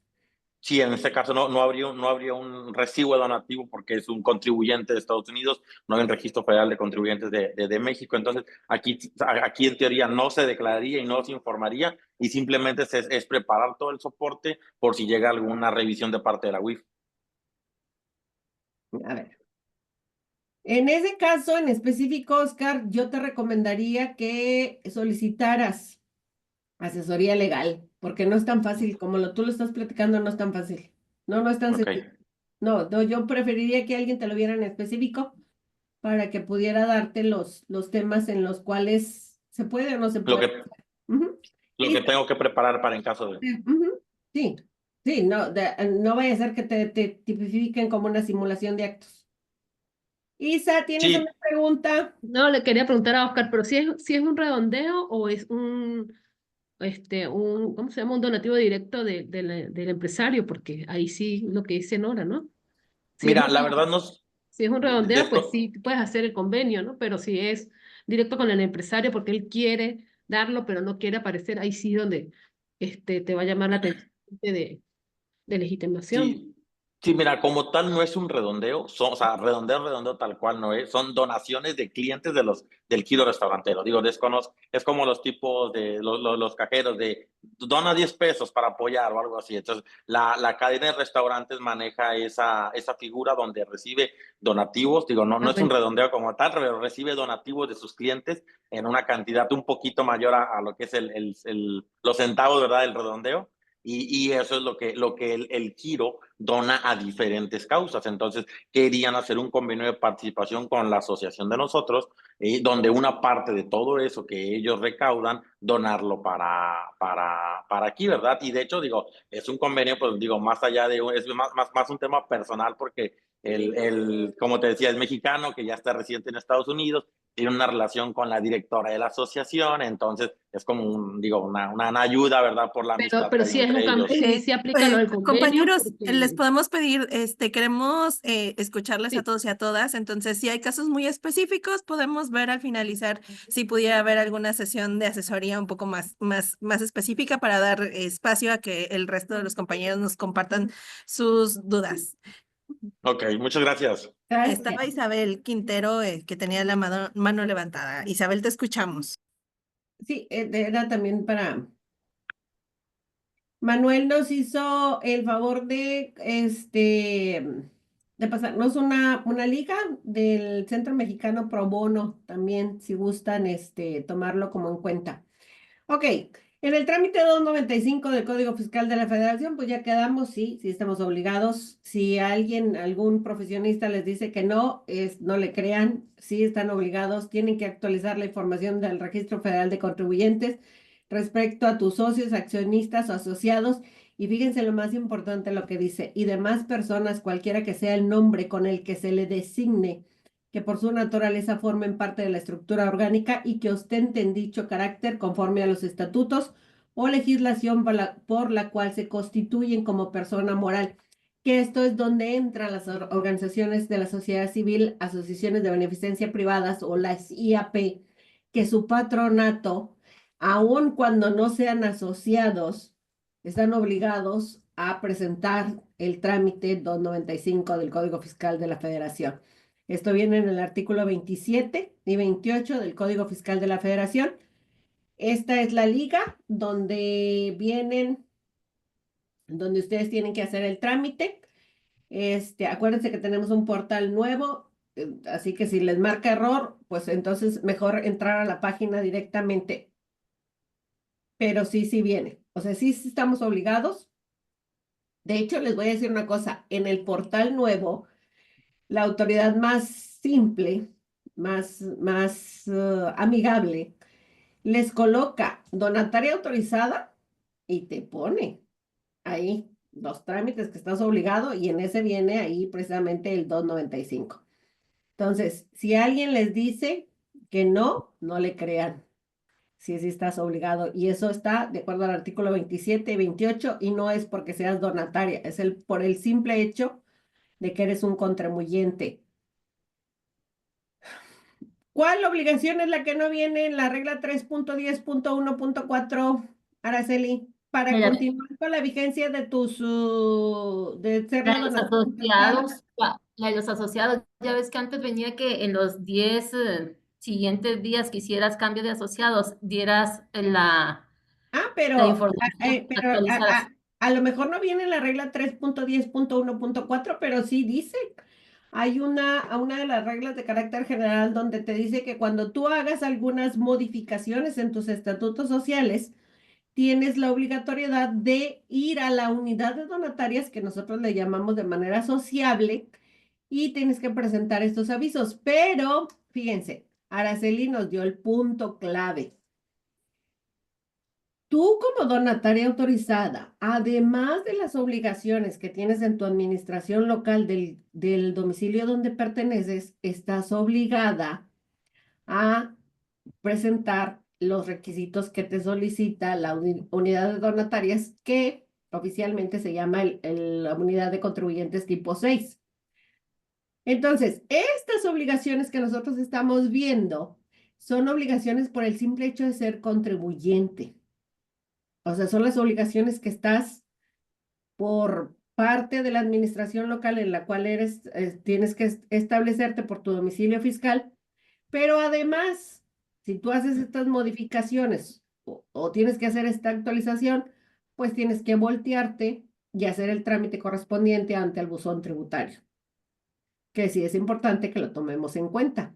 [SPEAKER 2] Sí, en este caso no habría un recibo de donativo porque es un contribuyente de Estados Unidos, no hay un registro federal de contribuyentes de México. Entonces, aquí en teoría no se declararía y no se informaría y simplemente es preparar todo el soporte por si llega alguna revisión de parte de la UIF.
[SPEAKER 3] A ver. En ese caso en específico, Oscar, yo te recomendaría que solicitaras asesoría legal, porque no es tan fácil como tú lo estás platicando, no es tan fácil. No, no es tan
[SPEAKER 2] Ok.
[SPEAKER 3] sencillo. No, no, yo preferiría que alguien te lo viera en específico para que pudiera darte los temas en los cuales se puede o no se
[SPEAKER 2] Lo
[SPEAKER 3] puede.
[SPEAKER 2] que,
[SPEAKER 3] Ujú.
[SPEAKER 2] lo
[SPEAKER 3] Y
[SPEAKER 2] que tengo que preparar para en caso de...
[SPEAKER 3] ujú, sí, sí, no, no vaya a ser que te tipifiquen como una simulación de actos. Isa, ¿tienes una
[SPEAKER 2] Sí,
[SPEAKER 3] pregunta?
[SPEAKER 7] No, le quería preguntar a Oscar, pero si es un redondeo o es ¿cómo se llama? Un donativo directo del empresario, porque ahí sí lo que dice Nora, ¿no? Si es
[SPEAKER 2] mira,
[SPEAKER 7] un,
[SPEAKER 2] la verdad no...
[SPEAKER 7] si es un redondeo, pues
[SPEAKER 2] Desco
[SPEAKER 7] sí, puedes hacer el convenio, ¿no? Pero si es directo con el empresario porque él quiere darlo, pero no quiere aparecer, ahí sí donde te va a llamar la atención de legitimación.
[SPEAKER 2] Sí, sí, mira, como tal no es un redondeo, o sea, redondeo tal cual no es, son donaciones de clientes del Kilo Restaurantero. Digo, desconozco, es como los tipos de los cajeros de dona 10 pesos para apoyar o algo así. Entonces, la cadena de restaurantes maneja esa figura donde recibe donativos. Digo, no
[SPEAKER 7] Ah,
[SPEAKER 2] es un
[SPEAKER 7] bueno.
[SPEAKER 2] redondeo como tal, pero recibe donativos de sus clientes en una cantidad un poquito mayor a lo que es los centavos, ¿verdad? Del redondeo. Y eso es lo que el Giro dona a diferentes causas. Entonces, querían hacer un convenio de participación con la asociación de nosotros, donde una parte de todo eso que ellos recaudan, donarlo para aquí, ¿verdad? Y de hecho, digo, es un convenio, pues digo, más allá de, es más un tema personal porque como te decía, es mexicano que ya está residente en Estados Unidos, tiene una relación con la directora de la asociación, entonces es como una ayuda, ¿verdad? Por la amistad que
[SPEAKER 7] Pero
[SPEAKER 2] hay
[SPEAKER 7] sí es un
[SPEAKER 2] entre ellos.
[SPEAKER 7] sí aplica lo del convenio,
[SPEAKER 1] Compañeros, les
[SPEAKER 7] porque
[SPEAKER 1] podemos pedir, queremos escucharles a
[SPEAKER 7] sí.
[SPEAKER 1] todos y a todas, entonces si hay casos muy específicos, podemos ver al finalizar si pudiera haber alguna sesión de asesoría un poco más específica para dar espacio a que el resto de los compañeros nos compartan sus dudas.
[SPEAKER 2] Ok, muchas gracias.
[SPEAKER 3] Gracias.
[SPEAKER 1] Estaba Isabel Quintero, que tenía la mano levantada. Isabel, te escuchamos.
[SPEAKER 3] Sí, era también para... Manuel nos hizo el favor de pasarnos una liga del Centro Mexicano Pro Bono también, si gustan, tomarlo como en cuenta. Ok, en el trámite 295 del Código Fiscal de la Federación, pues ya quedamos, sí, sí estamos obligados. Si algún profesionista les dice que no, no le crean, sí están obligados, tienen que actualizar la información del Registro Federal de Contribuyentes respecto a tus socios, accionistas o asociados. Y fíjense lo más importante lo que dice, y demás personas, cualquiera que sea el nombre con el que se le designe que por su naturaleza formen parte de la estructura orgánica y que ostenten dicho carácter conforme a los estatutos o legislación por la cual se constituyen como persona moral, que esto es donde entran las organizaciones de la sociedad civil, asociaciones de beneficencia privadas o las IAP, que su patronato, aun cuando no sean asociados, están obligados a presentar el trámite 295 del Código Fiscal de la Federación. Esto viene en el artículo 27 y 28 del Código Fiscal de la Federación. Esta es la liga donde ustedes tienen que hacer el trámite. Acuérdense que tenemos un portal nuevo, así que si les marca error, pues entonces mejor entrar a la página directamente. Pero sí, sí viene. O sea, sí estamos obligados. De hecho, les voy a decir una cosa, en el portal nuevo, la autoridad más simple, más amigable, les coloca donataria autorizada y te pone ahí los trámites que estás obligado y en ese viene ahí precisamente el 295. Entonces, si alguien les dice que no, no le crean. Si estás obligado. Y eso está de acuerdo al artículo 27 y 28 y no es porque seas donataria, es por el simple hecho de que eres un contribuyente. ¿Cuál obligación es la que no viene en la regla 3.10.1.4, Araceli? Para
[SPEAKER 6] Mira,
[SPEAKER 3] continuar con la vigencia de de ser
[SPEAKER 6] la
[SPEAKER 3] la
[SPEAKER 6] de los
[SPEAKER 3] donación compensada.
[SPEAKER 6] asociados, la de los asociados, ya ves que antes venía que en los 10 siguientes días que hicieras cambio de asociados, dieras
[SPEAKER 3] Ah,
[SPEAKER 6] la
[SPEAKER 3] pero,
[SPEAKER 6] información
[SPEAKER 3] pero
[SPEAKER 6] actualizada.
[SPEAKER 3] a lo mejor no viene en la regla 3.10.1.4, pero sí dice. Hay una de las reglas de carácter general donde te dice que cuando tú hagas algunas modificaciones en tus estatutos sociales, tienes la obligatoriedad de ir a la unidad de donatarias, que nosotros le llamamos de manera sociable, y tienes que presentar estos avisos. Pero, fíjense, Araceli nos dio el punto clave. Tú como donataria autorizada, además de las obligaciones que tienes en tu administración local del domicilio donde perteneces, estás obligada a presentar los requisitos que te solicita la unidad de donatarias, que oficialmente se llama la unidad de contribuyentes tipo 6. Entonces, estas obligaciones que nosotros estamos viendo son obligaciones por el simple hecho de ser contribuyente. O sea, son las obligaciones que estás por parte de la administración local en la cual tienes que establecerte por tu domicilio fiscal, pero además, si tú haces estas modificaciones o tienes que hacer esta actualización, pues tienes que voltearte y hacer el trámite correspondiente ante el buzón tributario, que sí es importante que lo tomemos en cuenta.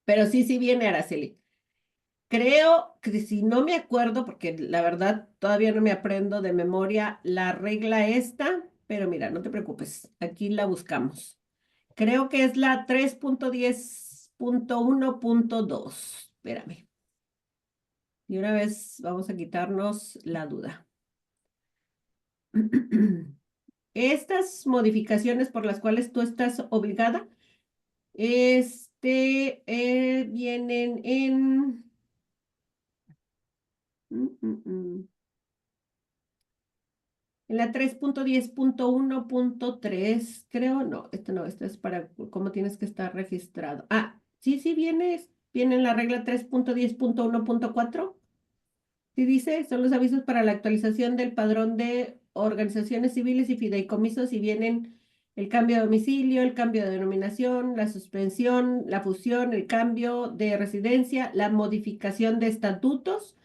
[SPEAKER 3] Pero sí viene Araceli. Creo que si no me acuerdo, porque la verdad todavía no me aprendo de memoria la regla esta, pero mira, no te preocupes, aquí la buscamos. Creo que es la 3.10.1.2. Espérame. Y una vez vamos a quitarnos la duda. Estas modificaciones por las cuales tú estás obligada, vienen en... En la 3.10.1.3, creo, no, esto es para cómo tienes que estar registrado. Ah, sí, viene en la regla 3.10.1.4. Sí dice, son los avisos para la actualización del padrón de organizaciones civiles y fideicomisos y vienen el cambio de domicilio, el cambio de denominación, la suspensión, la fusión, el cambio de residencia, la modificación de estatutos.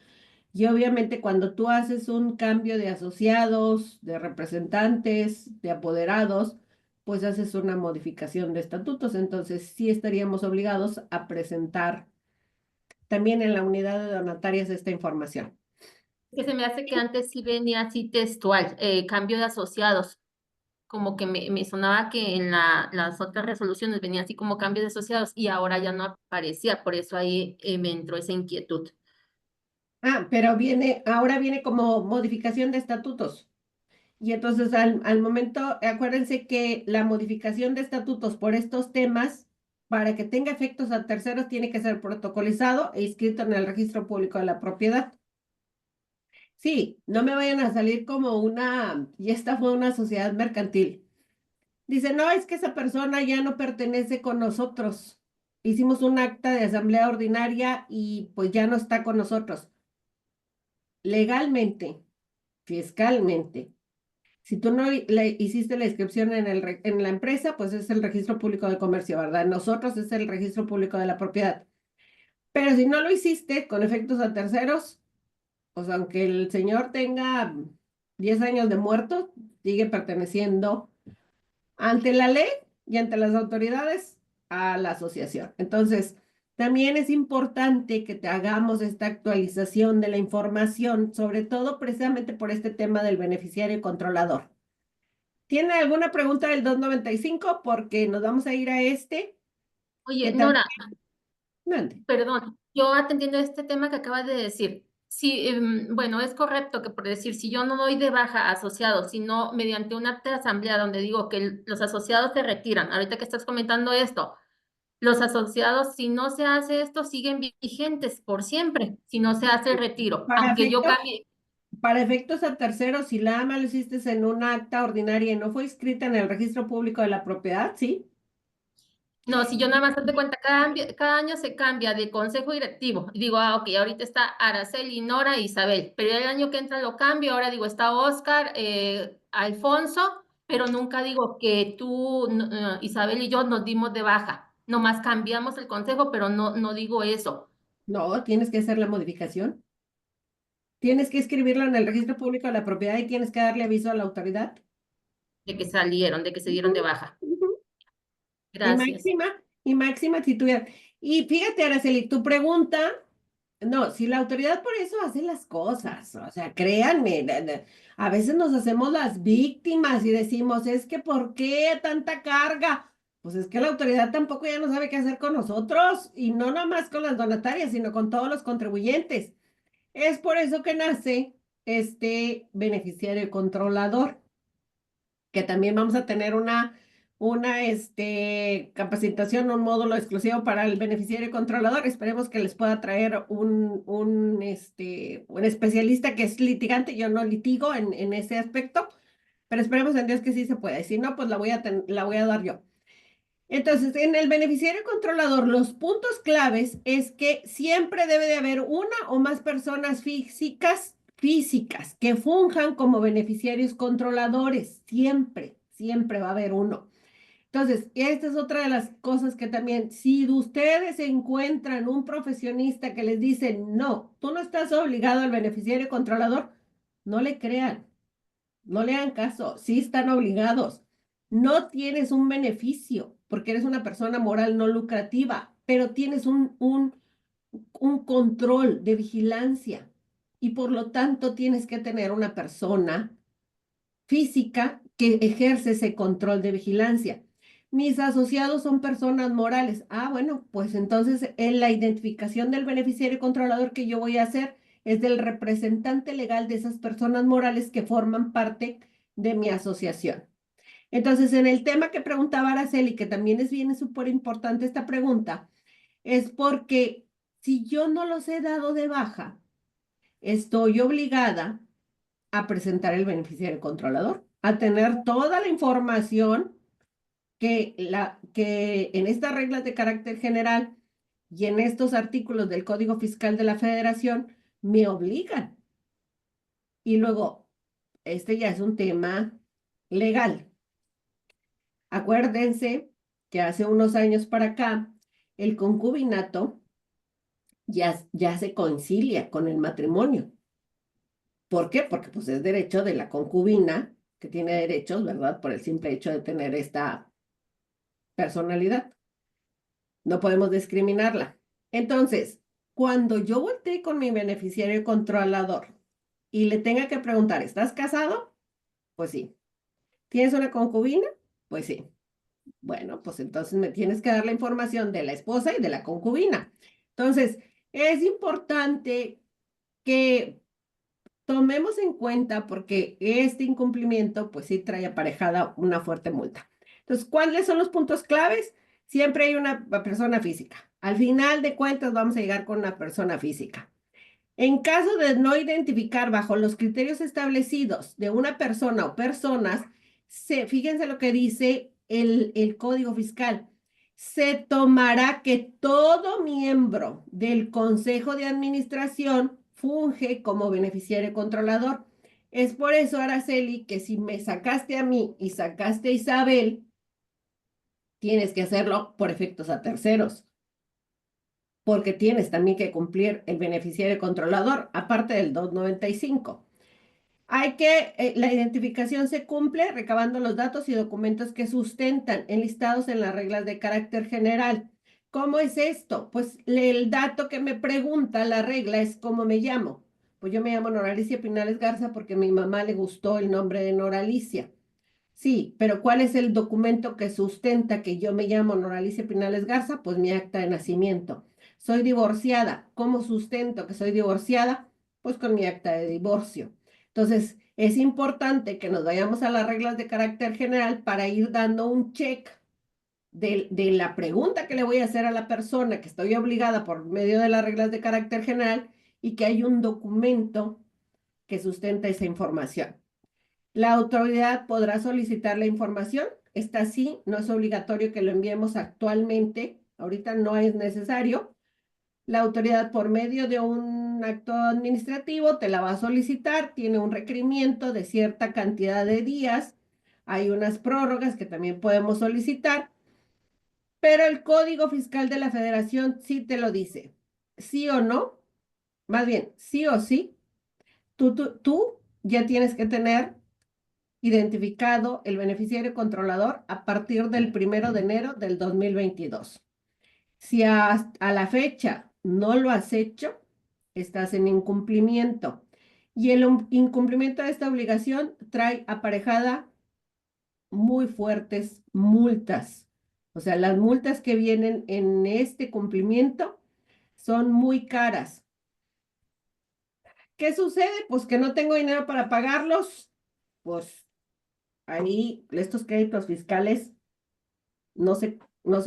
[SPEAKER 3] Y obviamente cuando tú haces un cambio de asociados, de representantes, de apoderados, pues haces una modificación de estatutos. Entonces sí estaríamos obligados a presentar también en la unidad de donatarias esta información.
[SPEAKER 6] Que se me hace que antes sí venía así textual, cambio de asociados. Como que me sonaba que en las otras resoluciones venía así como cambio de asociados y ahora ya no aparecía, por eso ahí me entró esa inquietud.
[SPEAKER 3] Ah, pero ahora viene como modificación de estatutos. Y entonces al momento, acuérdense que la modificación de estatutos por estos temas, para que tenga efectos a terceros, tiene que ser protocolizado e inscrito en el registro público de la propiedad. Sí, no me vayan a salir como y esta fue una sociedad mercantil. Dice, no, es que esa persona ya no pertenece con nosotros. Hicimos un acta de asamblea ordinaria y pues ya no está con nosotros. Legalmente, fiscalmente, si tú no le hiciste la inscripción en la empresa, pues es el registro público de comercio, ¿verdad? Nosotros es el registro público de la propiedad. Pero si no lo hiciste con efectos a terceros, pues aunque el señor tenga 10 años de muerto, sigue perteneciendo ante la ley y ante las autoridades a la asociación. Entonces, también es importante que te hagamos esta actualización de la información, sobre todo precisamente por este tema del beneficiario controlador. ¿Tiene alguna pregunta del 295? Porque nos vamos a ir a
[SPEAKER 6] Oye,
[SPEAKER 3] que también...
[SPEAKER 6] Nora,
[SPEAKER 3] Mande.
[SPEAKER 6] perdón, yo atendiendo este tema que acabas de decir, Sí, bueno, es correcto que por decir, si yo no doy de baja asociados, sino mediante un acta de asamblea donde digo que los asociados se retiran, ahorita que estás comentando esto, los asociados, si no se hace esto, siguen vigentes por siempre, si no se hace el retiro,
[SPEAKER 3] Para
[SPEAKER 6] aunque yo
[SPEAKER 3] efectos,
[SPEAKER 6] cambie.
[SPEAKER 3] para efectos a terceros, si la AMA lo hiciste en una acta ordinaria y no fue inscrita en el registro público de la propiedad, ¿sí?
[SPEAKER 6] No, si yo nada más te cuenta, cada año se cambia de consejo directivo. Y digo, ok, ahorita está Araceli, Nora e Isabel, pero el año que entra lo cambio, ahora digo, está Oscar, Alfonso, pero nunca digo que tú, Isabel y yo nos dimos de baja. Nomás cambiamos el consejo, pero no digo eso,
[SPEAKER 3] No, tienes que hacer la modificación. Tienes que escribirlo en el registro público de la propiedad y tienes que darle aviso a la autoridad.
[SPEAKER 6] de que salieron, de que se dieron de baja.
[SPEAKER 3] Ujú. Y
[SPEAKER 6] Gracias.
[SPEAKER 3] máxima si tuviera. Y fíjate, Araceli, tu pregunta, no, si la autoridad por eso hace las cosas, o sea, créanme, a veces nos hacemos las víctimas y decimos, es que ¿por qué tanta carga? Pues es que la autoridad tampoco ya no sabe qué hacer con nosotros, y no nomás con las donatarias, sino con todos los contribuyentes. Es por eso que nace este beneficiario controlador, que también vamos a tener una capacitación, un módulo exclusivo para el beneficiario controlador. Esperemos que les pueda traer un especialista que es litigante. Yo no litigo en ese aspecto, pero esperemos en Dios que sí se pueda. Y si no, pues la voy a dar yo. Entonces, en el beneficiario controlador, los puntos claves es que siempre debe de haber una o más personas físicas que funjan como beneficiarios controladores. Siempre va a haber uno. Entonces, esta es otra de las cosas que también, si ustedes encuentran un profesionista que les dice, no, tú no estás obligado al beneficiario controlador, no le crean. No le hagan caso, sí están obligados. No tienes un beneficio porque eres una persona moral no lucrativa, pero tienes un control de vigilancia y por lo tanto tienes que tener una persona física que ejerce ese control de vigilancia. Mis asociados son personas morales. Ah, bueno, pues entonces en la identificación del beneficiario controlador que yo voy a hacer es del representante legal de esas personas morales que forman parte de mi asociación. Entonces, en el tema que preguntaba Araceli, que también es bien súper importante esta pregunta, es porque si yo no los he dado de baja, estoy obligada a presentar el beneficiario controlador, a tener toda la información que en estas reglas de carácter general y en estos artículos del Código Fiscal de la Federación me obligan. Y luego, este ya es un tema legal. Acuérdense que hace unos años para acá, el concubinato ya se concilia con el matrimonio. ¿Por qué? Porque pues es derecho de la concubina, que tiene derechos, ¿verdad? Por el simple hecho de tener esta personalidad. No podemos discriminarla. Entonces, cuando yo volteé con mi beneficiario controlador y le tenga que preguntar, ¿estás casado? Pues sí. ¿Tienes una concubina? Pues sí. Bueno, pues entonces me tienes que dar la información de la esposa y de la concubina. Entonces, es importante que tomemos en cuenta porque este incumplimiento, pues sí trae aparejada una fuerte multa. Entonces, ¿cuáles son los puntos claves? Siempre hay una persona física. Al final de cuentas, vamos a llegar con una persona física. En caso de no identificar bajo los criterios establecidos de una persona o personas, fíjense lo que dice el Código Fiscal. Se tomará que todo miembro del Consejo de Administración funge como beneficiario controlador. Es por eso, Araceli, que si me sacaste a mí y sacaste a Isabel, tienes que hacerlo por efectos a terceros, porque tienes también que cumplir el beneficiario controlador, aparte del 295. La identificación se cumple recabando los datos y documentos que sustentan, enlistados en las reglas de carácter general. ¿Cómo es esto? Pues el dato que me pregunta la regla es ¿cómo me llamo? Pues yo me llamo Noralicia Pinales Garza porque a mi mamá le gustó el nombre de Noralicia. Sí, pero ¿cuál es el documento que sustenta que yo me llamo Noralicia Pinales Garza? Pues mi acta de nacimiento. Soy divorciada. ¿Cómo sustento que soy divorciada? Pues pues con mi acta de divorcio. Entonces, es importante que nos vayamos a las reglas de carácter general para ir dando un check de la pregunta que le voy a hacer a la persona, que estoy obligada por medio de las reglas de carácter general, y que hay un documento que sustenta esa información. La autoridad podrá solicitar la información. Esta sí, no es obligatorio que lo enviemos actualmente. Ahorita no es necesario. La autoridad, por medio de un acto administrativo, te la va a solicitar. Tiene un requerimiento de cierta cantidad de días. Hay unas prórrogas que también podemos solicitar. Pero el Código Fiscal de la Federación sí te lo dice. Sí o no, más bien, sí o sí, tú ya tienes que tener identificado el beneficiario controlador a partir del 1 de enero del 2022. Si a la fecha no lo has hecho, estás en incumplimiento. Y el incumplimiento de esta obligación trae aparejada muy fuertes multas. O sea, las multas que vienen en este cumplimiento son muy caras. ¿Qué sucede? Pues que no tengo dinero para pagarlos. Pues ahí estos créditos fiscales no sé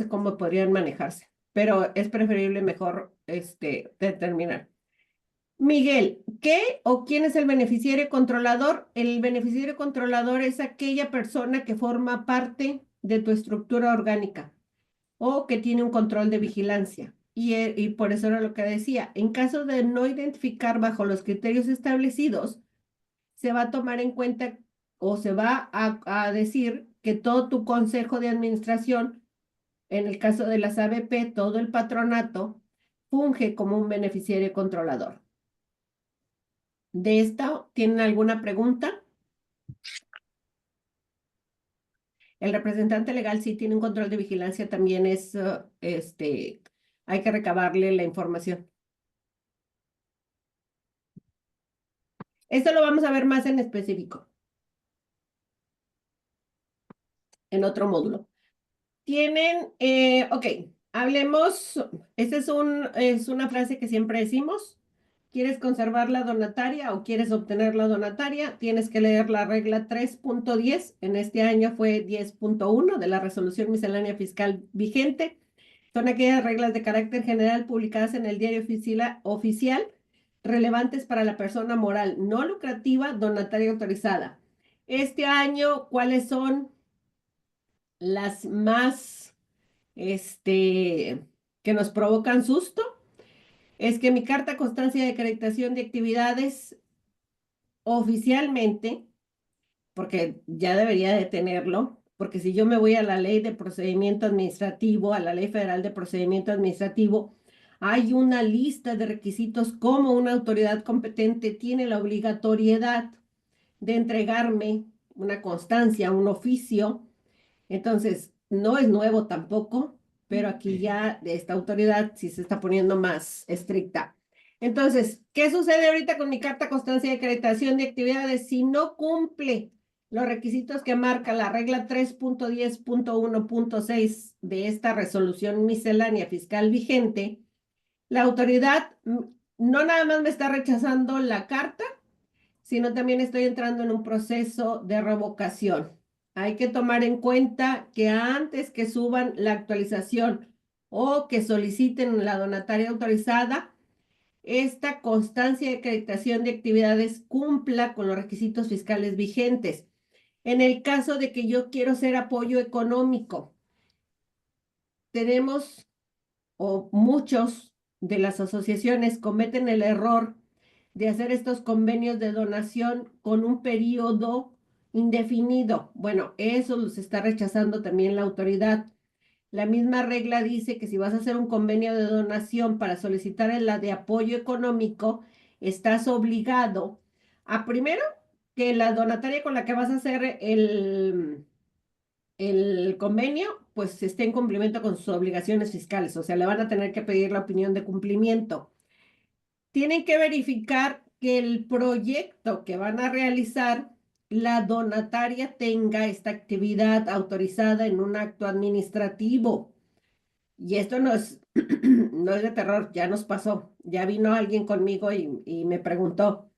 [SPEAKER 3] cómo podrían manejarse, pero es preferible mejor determinar. Miguel, ¿qué o quién es el beneficiario controlador? El beneficiario controlador es aquella persona que forma parte de tu estructura orgánica o que tiene un control de vigilancia. Y por eso era lo que decía, en caso de no identificar bajo los criterios establecidos, se va a tomar en cuenta o se va a decir que todo tu consejo de administración, en el caso de las ABP, todo el patronato, funge como un beneficiario controlador. ¿De esto tienen alguna pregunta? El representante legal sí tiene un control de vigilancia, también hay que recabarle la información. Esto lo vamos a ver más en específico en otro módulo. Ok, hablemos, esta es una frase que siempre decimos. ¿Quieres conservar la donataria o quieres obtener la donataria? Tienes que leer la regla 3.10. En este año fue 10.1 de la resolución miscelánea fiscal vigente. Son aquellas reglas de carácter general publicadas en el diario oficial relevantes para la persona moral no lucrativa donataria autorizada. Este año, ¿cuáles son las más, que nos provocan susto? Es que mi carta constancia de acreditación de actividades oficialmente, porque ya debería de tenerlo, porque si yo me voy a la ley de procedimiento administrativo, a la ley federal de procedimiento administrativo, hay una lista de requisitos como una autoridad competente tiene la obligatoriedad de entregarme una constancia, un oficio. Entonces, no es nuevo tampoco, pero aquí ya de esta autoridad sí se está poniendo más estricta. Entonces, ¿qué sucede ahorita con mi carta constancia de acreditación de actividades? Si no cumple los requisitos que marca la regla 3.10.1.6 de esta resolución miscelánea fiscal vigente, la autoridad no nada más me está rechazando la carta, sino también estoy entrando en un proceso de revocación. Hay que tomar en cuenta que antes que suban la actualización o que soliciten la donataria autorizada, esta constancia de acreditación de actividades cumpla con los requisitos fiscales vigentes. En el caso de que yo quiero ser apoyo económico, tenemos o muchos de las asociaciones cometen el error de hacer estos convenios de donación con un periodo indefinido. Bueno, eso los está rechazando también la autoridad. La misma regla dice que si vas a hacer un convenio de donación para solicitar la de apoyo económico, estás obligado a primero que la donataria con la que vas a hacer el convenio, pues esté en cumplimiento con sus obligaciones fiscales, o sea, le van a tener que pedir la opinión de cumplimiento. Tienen que verificar que el proyecto que van a realizar, la donataria tenga esta actividad autorizada en un acto administrativo. Y esto no es, no es de terror, ya nos pasó. Ya vino alguien conmigo y me preguntó.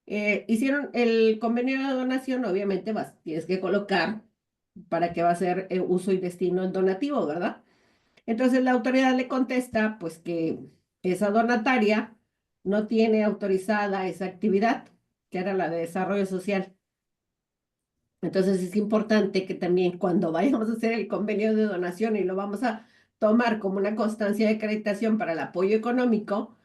[SPEAKER 3] Hicieron el convenio de donación, obviamente tienes que colocar para qué va a ser uso y destino el donativo, ¿verdad? Entonces la autoridad le contesta, pues que esa donataria no tiene autorizada esa actividad, que era la de desarrollo social. Entonces es importante que también cuando vayamos a hacer el convenio de donación y lo vamos a tomar como una constancia de acreditación para el apoyo económico,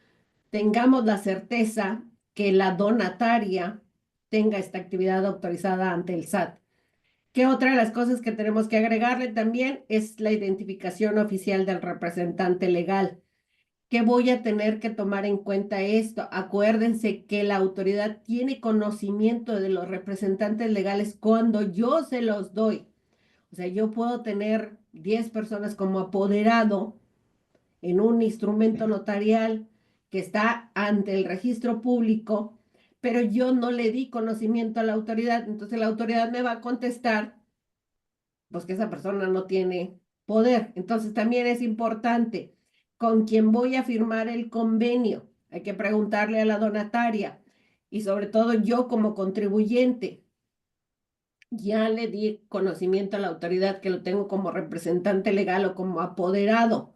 [SPEAKER 3] tengamos la certeza que la donataria tenga esta actividad autorizada ante el SAT. Que otra de las cosas que tenemos que agregarle también es la identificación oficial del representante legal. Que voy a tener que tomar en cuenta esto. Acuérdense que la autoridad tiene conocimiento de los representantes legales cuando yo se los doy. O sea, yo puedo tener 10 personas como apoderado en un instrumento notarial que está ante el registro público, pero yo no le di conocimiento a la autoridad. Entonces la autoridad me va a contestar, pues que esa persona no tiene poder. Entonces también es importante con quién voy a firmar el convenio. Hay que preguntarle a la donataria y sobre todo yo como contribuyente. Ya le di conocimiento a la autoridad que lo tengo como representante legal o como apoderado.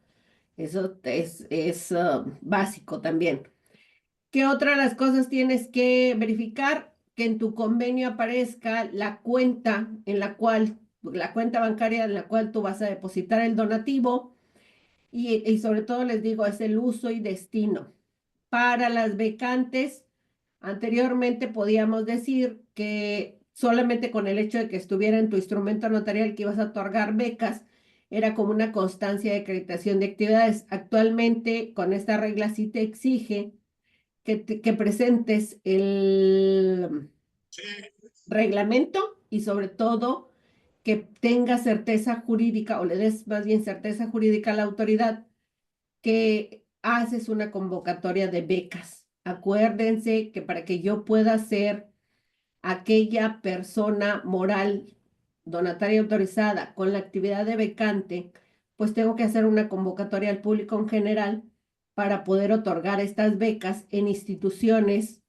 [SPEAKER 3] Eso es básico también. ¿Qué otra de las cosas tienes que verificar? Que en tu convenio aparezca la cuenta en la cuenta bancaria en la cual tú vas a depositar el donativo y sobre todo les digo, es el uso y destino. Para las becantes, anteriormente podíamos decir que solamente con el hecho de que estuviera en tu instrumento notarial que ibas a otorgar becas, era como una constancia de acreditación de actividades. Actualmente, con esta regla sí te exige que presentes el reglamento y sobre todo que tengas certeza jurídica o le des más bien certeza jurídica a la autoridad que haces una convocatoria de becas. Acuérdense que para que yo pueda ser aquella persona moral donataria autorizada con la actividad de becante, pues tengo que hacer una convocatoria al público en general para poder otorgar estas becas en instituciones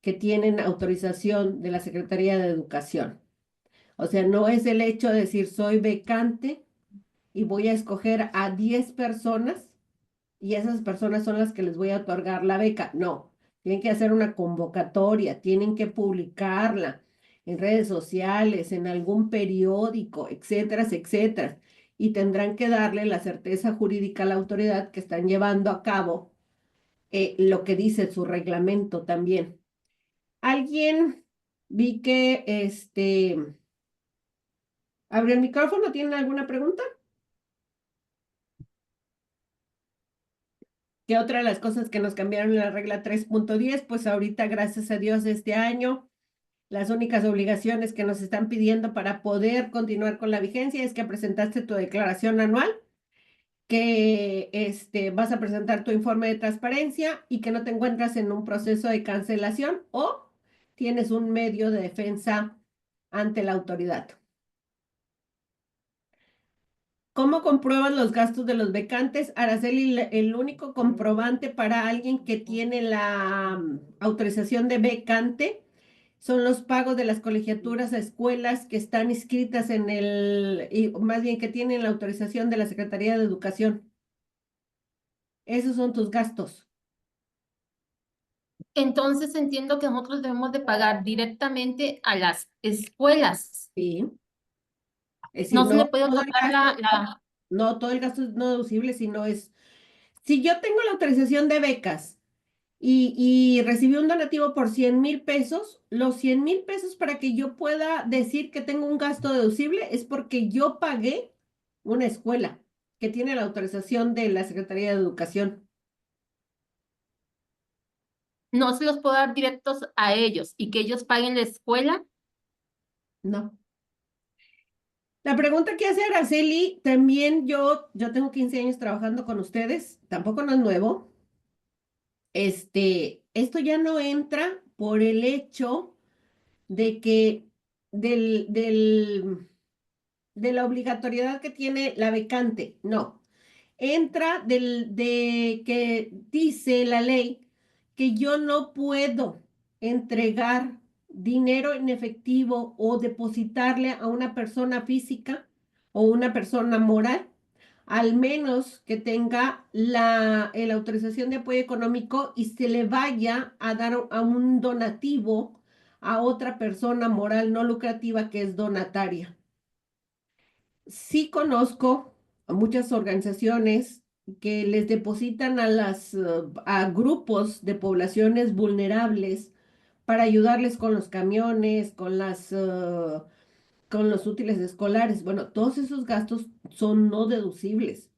[SPEAKER 3] que tienen autorización de la Secretaría de Educación. O sea, no es el hecho de decir soy becante y voy a escoger a 10 personas y esas personas son las que les voy a otorgar la beca. No, tienen que hacer una convocatoria, tienen que publicarla en redes sociales, en algún periódico, etcétera, etcétera. Y tendrán que darle la certeza jurídica a la autoridad que están llevando a cabo lo que dice su reglamento también. Alguien vi que abrió el micrófono, ¿tienen alguna pregunta? ¿Qué otra de las cosas que nos cambiaron en la regla 3.10? Pues ahorita, gracias a Dios, este año, las únicas obligaciones que nos están pidiendo para poder continuar con la vigencia es que presentaste tu declaración anual, que vas a presentar tu informe de transparencia y que no te encuentras en un proceso de cancelación o tienes un medio de defensa ante la autoridad. ¿Cómo comprueban los gastos de los becantes? Araceli, el único comprobante para alguien que tiene la autorización de becante son los pagos de las colegiaturas a escuelas que están inscritas y más bien que tienen la autorización de la Secretaría de Educación. Esos son tus gastos.
[SPEAKER 6] Entonces entiendo que nosotros debemos de pagar directamente a las escuelas.
[SPEAKER 3] Sí. Es decir,
[SPEAKER 6] No se le
[SPEAKER 3] no
[SPEAKER 6] puede
[SPEAKER 3] todo el
[SPEAKER 6] otorgar
[SPEAKER 3] gasto, no todo el gasto es no deducible, sino si yo tengo la autorización de becas y recibí un donativo por 100,000 pesos, los 100,000 pesos para que yo pueda decir que tengo un gasto deducible es porque yo pagué una escuela que tiene la autorización de la Secretaría de Educación.
[SPEAKER 6] no se los puedo dar directos a ellos y que ellos paguen la escuela.
[SPEAKER 3] No. La pregunta que hace Araceli, también yo tengo 15 años trabajando con ustedes, tampoco no es nuevo. Esto ya no entra por el hecho de que de la obligatoriedad que tiene la becante, no. entra de que dice la ley que yo no puedo entregar dinero en efectivo o depositarle a una persona física o una persona moral, al menos que tenga la autorización de apoyo económico y se le vaya a dar a un donativo a otra persona moral no lucrativa que es donataria. Sí conozco a muchas organizaciones que les depositan a grupos de poblaciones vulnerables para ayudarles con los camiones, con los útiles escolares. Bueno, todos esos gastos son no deducibles.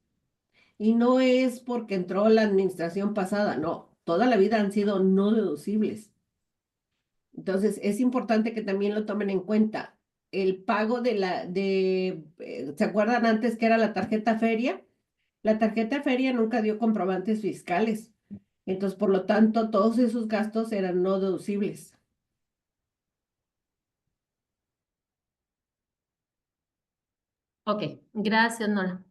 [SPEAKER 3] Y no es porque entró la administración pasada, no, toda la vida han sido no deducibles. Entonces, es importante que también lo tomen en cuenta. El pago ¿se acuerdan antes que era la tarjeta feria? La tarjeta feria nunca dio comprobantes fiscales. Entonces, por lo tanto, todos esos gastos eran no deducibles.
[SPEAKER 6] Ok, gracias, Nora.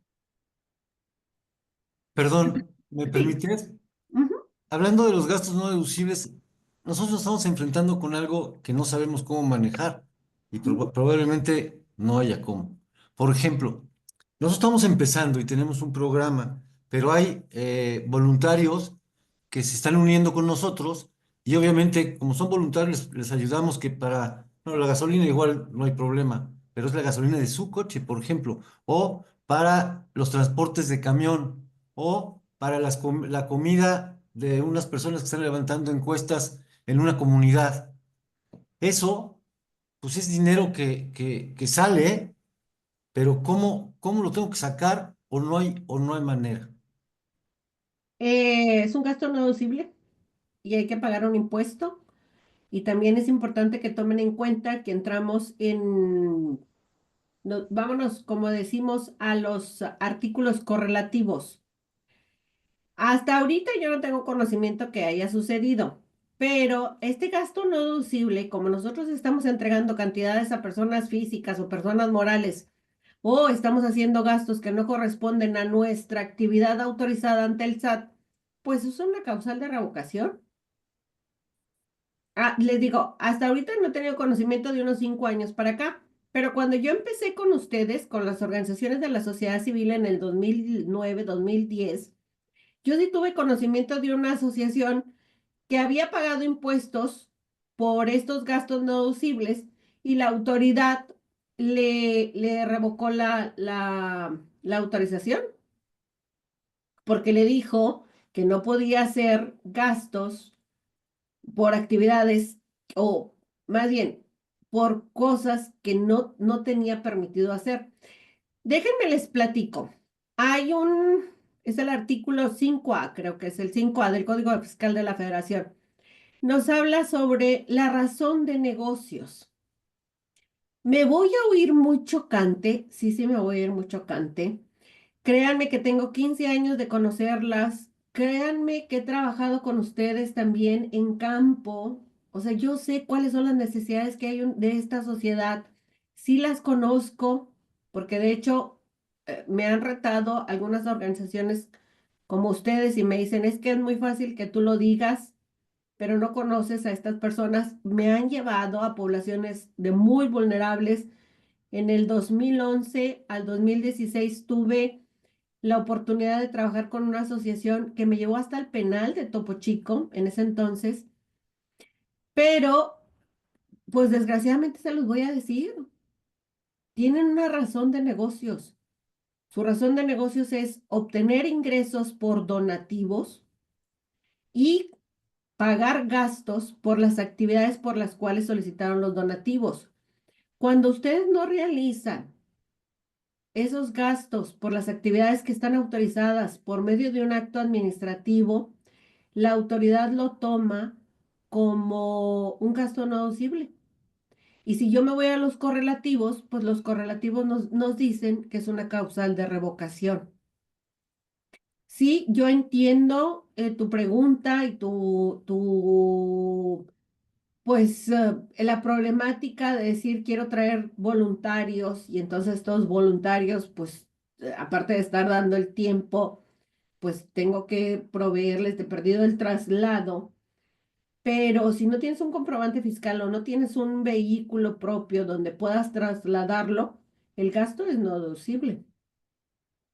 [SPEAKER 4] Perdón, ¿me
[SPEAKER 3] Sí.
[SPEAKER 4] permites?
[SPEAKER 3] Ujú.
[SPEAKER 4] Hablando de los gastos no deducibles, nosotros nos estamos enfrentando con algo que no sabemos cómo manejar y probablemente no haya cómo. Por ejemplo, nosotros estamos empezando y tenemos un programa, pero hay voluntarios que se están uniendo con nosotros y obviamente como son voluntarios les ayudamos que bueno, la gasolina igual no hay problema, pero es la gasolina de su coche, por ejemplo, o para los transportes de camión o para la comida de unas personas que están levantando encuestas en una comunidad. Eso, pues es dinero que sale, pero ¿cómo lo tengo que sacar o no hay manera?
[SPEAKER 3] Es un gasto no deducible y hay que pagar un impuesto. Y también es importante que tomen en cuenta que entramos vámonos, como decimos, a los artículos correlativos. Hasta ahorita yo no tengo conocimiento que haya sucedido, pero este gasto no deducible, como nosotros estamos entregando cantidades a personas físicas o personas morales, o estamos haciendo gastos que no corresponden a nuestra actividad autorizada ante el SAT, pues es una causal de revocación. Les digo, hasta ahorita no he tenido conocimiento de unos 5 años para acá, pero cuando yo empecé con ustedes, con las organizaciones de la sociedad civil en el 2009, 2010, yo sí tuve conocimiento de una asociación que había pagado impuestos por estos gastos no deducibles y la autoridad le revocó la autorización porque le dijo que no podía hacer gastos por actividades o más bien por cosas que no tenía permitido hacer. Déjenme les platico. Es el artículo 5A, creo que es el 5A del Código Fiscal de la Federación. Nos habla sobre la razón de negocios. Me voy a oír muy chocante, sí, me voy a oír muy chocante. Créanme que tengo 15 años de conocerlas. Créanme que he trabajado con ustedes también en campo. O sea, yo sé cuáles son las necesidades que hay de esta sociedad. Sí las conozco, porque de hecho me han retado algunas organizaciones como ustedes y me dicen, es que es muy fácil que tú lo digas, pero no conoces a estas personas. Me han llevado a poblaciones de muy vulnerables. En el 2011 al 2016 tuve la oportunidad de trabajar con una asociación que me llevó hasta el penal de Topo Chico en ese entonces, pero pues desgraciadamente se los voy a decir, tienen una razón de negocios. Su razón de negocios es obtener ingresos por donativos y pagar gastos por las actividades por las cuales solicitaron los donativos. Cuando ustedes no realizan esos gastos por las actividades que están autorizadas por medio de un acto administrativo, la autoridad lo toma como un gasto no deducible. Y si yo me voy a los correlativos, pues los correlativos nos dicen que es una causal de revocación. Sí, yo entiendo tu pregunta y pues la problemática de decir quiero traer voluntarios y entonces estos voluntarios pues aparte de estar dando el tiempo, pues tengo que proveerles de perdido el traslado. Pero si no tienes un comprobante fiscal o no tienes un vehículo propio donde puedas trasladarlo, el gasto es no deducible.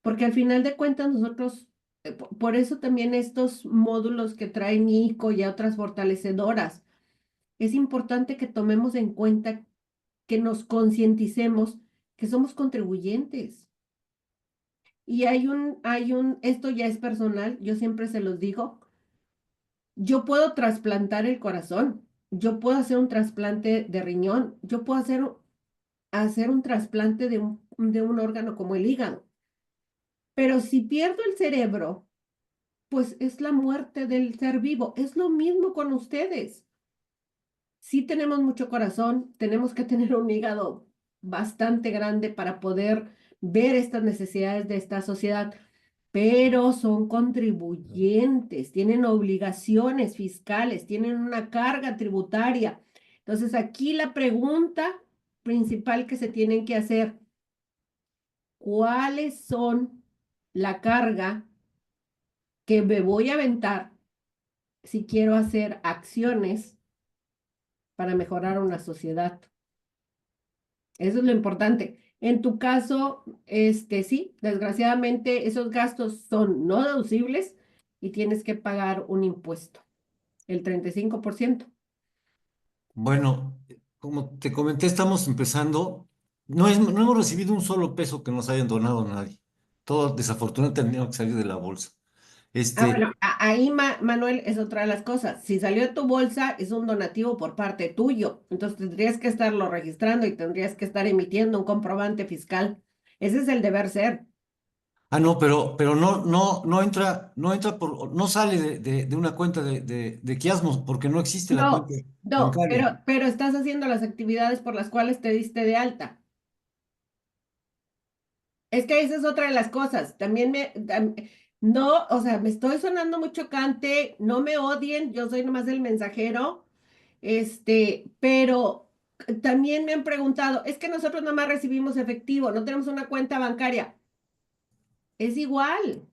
[SPEAKER 3] Porque al final de cuentas nosotros, por eso también estos módulos que traen ICO y otras fortalecedoras, es importante que tomemos en cuenta, que nos concienticemos que somos contribuyentes. Y esto ya es personal, yo siempre se los digo, yo puedo trasplantar el corazón, yo puedo hacer un trasplante de riñón, yo puedo hacer un trasplante de un órgano como el hígado. Pero si pierdo el cerebro, pues es la muerte del ser vivo. Es lo mismo con ustedes. Sí tenemos mucho corazón, tenemos que tener un hígado bastante grande para poder ver estas necesidades de esta sociedad, pero son contribuyentes, tienen obligaciones fiscales, tienen una carga tributaria. Entonces, aquí la pregunta principal que se tienen que hacer, ¿cuáles son la carga que me voy a aventar si quiero hacer acciones para mejorar una sociedad? Eso es lo importante. En tu caso, sí, desgraciadamente esos gastos son no deducibles y tienes que pagar un impuesto, el 35%.
[SPEAKER 4] Bueno, como te comenté, estamos empezando. No hemos recibido un solo peso que nos hayan donado nadie. Todo desafortunadamente ha tenido que salir de la bolsa.
[SPEAKER 3] Ah,
[SPEAKER 4] Este,
[SPEAKER 3] bueno, ahí, Manuel, es otra de las cosas. Si salió de tu bolsa, es un donativo por parte tuyo. Entonces tendrías que estarlo registrando y tendrías que estar emitiendo un comprobante fiscal. Ese es el deber ser.
[SPEAKER 4] no, pero no sale de una cuenta de Quiasmos porque no existe la
[SPEAKER 3] No,
[SPEAKER 4] cuenta
[SPEAKER 3] no,
[SPEAKER 4] bancaria.
[SPEAKER 3] pero estás haciendo las actividades por las cuales te diste de alta. Es que esa es otra de las cosas. También no, o sea, me estoy sonando muy chocante, no me odien, yo soy nomás el mensajero, pero también me han preguntado, es que nosotros nomás recibimos efectivo, no tenemos una cuenta bancaria. Es igual.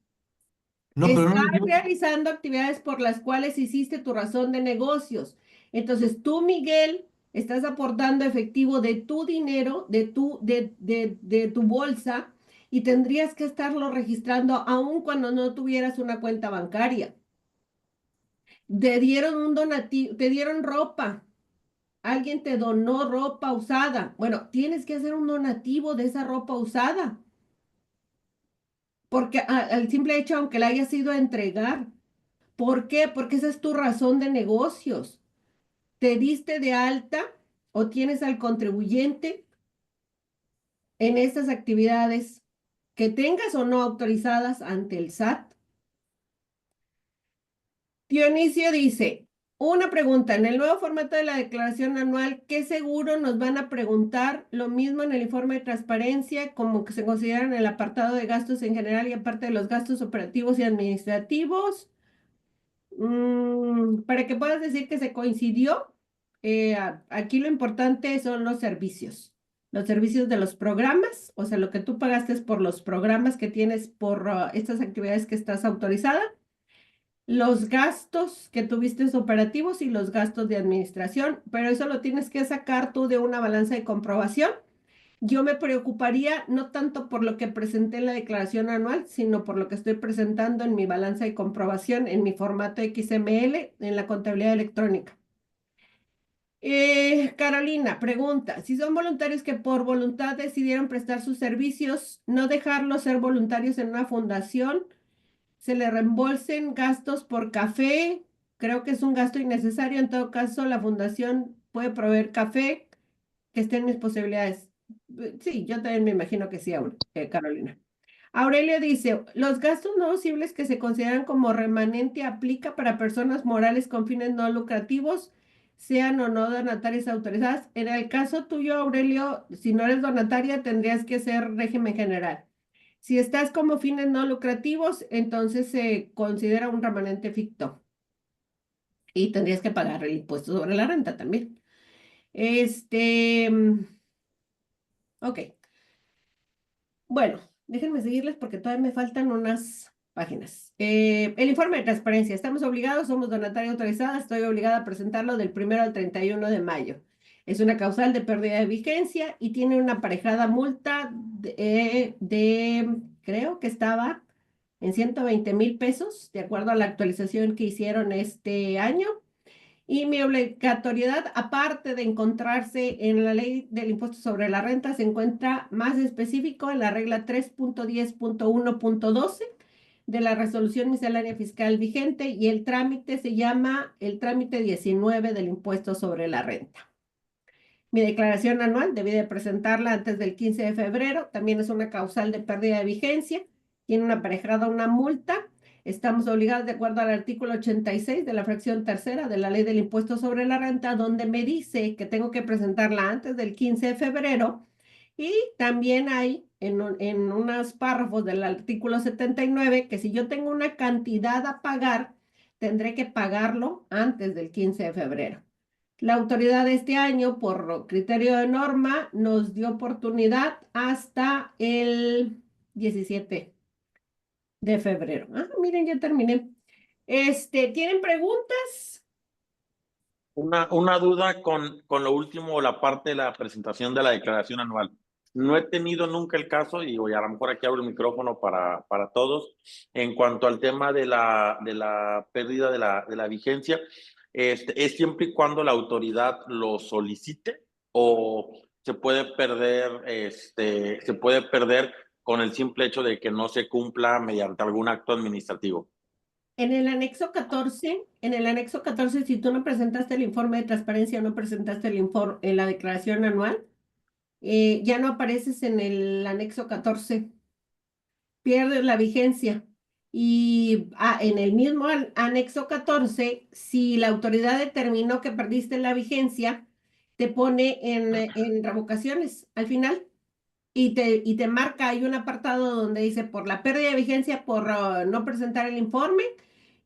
[SPEAKER 4] No, pero
[SPEAKER 3] Estás
[SPEAKER 4] no,
[SPEAKER 3] realizando actividades por las cuales hiciste tu razón de negocios. Entonces, tú, Miguel, estás aportando efectivo de tu dinero, de tu bolsa, y tendrías que estarlo registrando aun cuando no tuvieras una cuenta bancaria. Te dieron un donativo, te dieron ropa. Alguien te donó ropa usada. Bueno, tienes que hacer un donativo de esa ropa usada, porque al simple hecho, aunque la hayas ido a entregar. ¿Por qué? Porque esa es tu razón de negocios. ¿Te diste de alta o tienes al contribuyente en estas actividades que tengas o no autorizadas ante el SAT? Dionisio dice, una pregunta, en el nuevo formato de la declaración anual, ¿qué seguro nos van a preguntar? Lo mismo en el informe de transparencia, como que se considera en el apartado de gastos en general y aparte de los gastos operativos y administrativos. Para que puedas decir que se coincidió, aquí lo importante son los servicios de los programas, o sea, lo que tú pagaste es por los programas que tienes por estas actividades que estás autorizada, los gastos que tuviste operativos y los gastos de administración, pero eso lo tienes que sacar tú de una balanza de comprobación. Yo me preocuparía no tanto por lo que presenté en la declaración anual, sino por lo que estoy presentando en mi balanza de comprobación, en mi formato XML, en la contabilidad electrónica. Carolina pregunta, si son voluntarios que por voluntad decidieron prestar sus servicios, no dejarlos ser voluntarios en una fundación, se le reembolsen gastos por café, creo que es un gasto innecesario, en todo caso la fundación puede proveer café que esté en mis posibilidades. Sí, yo también me imagino que sí, Carolina. Aurelio dice, los gastos no deducibles que se consideran como remanente aplica para personas morales con fines no lucrativos, sean o no donatarias autorizadas. En el caso tuyo, Aurelio, si no eres donataria, tendrías que ser régimen general. Si estás como fines no lucrativos, entonces se considera un remanente ficto y tendrías que pagar el impuesto sobre la renta también. Ok. Bueno, Déjenme seguirles porque todavía me faltan unas páginas. El informe de transparencia. Estamos obligados, somos donataria autorizada, estoy obligada a presentarlo del 1 al 31 de mayo. Es una causal de pérdida de vigencia y tiene una aparejada multa creo que estaba en 120,000 pesos, de acuerdo a la actualización que hicieron este año. Y mi obligatoriedad, aparte de encontrarse en la ley del impuesto sobre la renta, se encuentra más específico en la regla 3.10.1.12 de la resolución miscelánea fiscal vigente, y el trámite se llama el trámite 19 del impuesto sobre la renta. Mi declaración anual debí de presentarla antes del 15 de febrero. También es una causal de pérdida de vigencia. Tiene una aparejada una multa. Estamos obligados de acuerdo al artículo 86 de la fracción tercera de la ley del impuesto sobre la renta, donde me dice que tengo que presentarla antes del 15 de febrero. Y también hay en unos párrafos del artículo 79 que si yo tengo una cantidad a pagar, tendré que pagarlo antes del 15 de febrero. La autoridad este año, por criterio de norma, nos dio oportunidad hasta el 17 de febrero. Ah, miren, ya terminé. ¿Tienen preguntas?
[SPEAKER 2] Una duda con lo último, la parte de la presentación de la declaración anual. No he tenido nunca el caso, y a lo mejor aquí abro el micrófono para todos, en cuanto al tema de la pérdida de la vigencia. ¿Es siempre y cuando la autoridad lo solicite o se puede perder con el simple hecho de que no se cumpla mediante algún acto administrativo?
[SPEAKER 3] En el anexo 14, si tú no presentaste el informe de transparencia, no presentaste la declaración anual, ya no apareces en el anexo 14, pierdes la vigencia. Y en el mismo anexo 14, si la autoridad determinó que perdiste la vigencia, te pone en revocaciones al final y te marca, hay un apartado donde dice por la pérdida de vigencia por no presentar el informe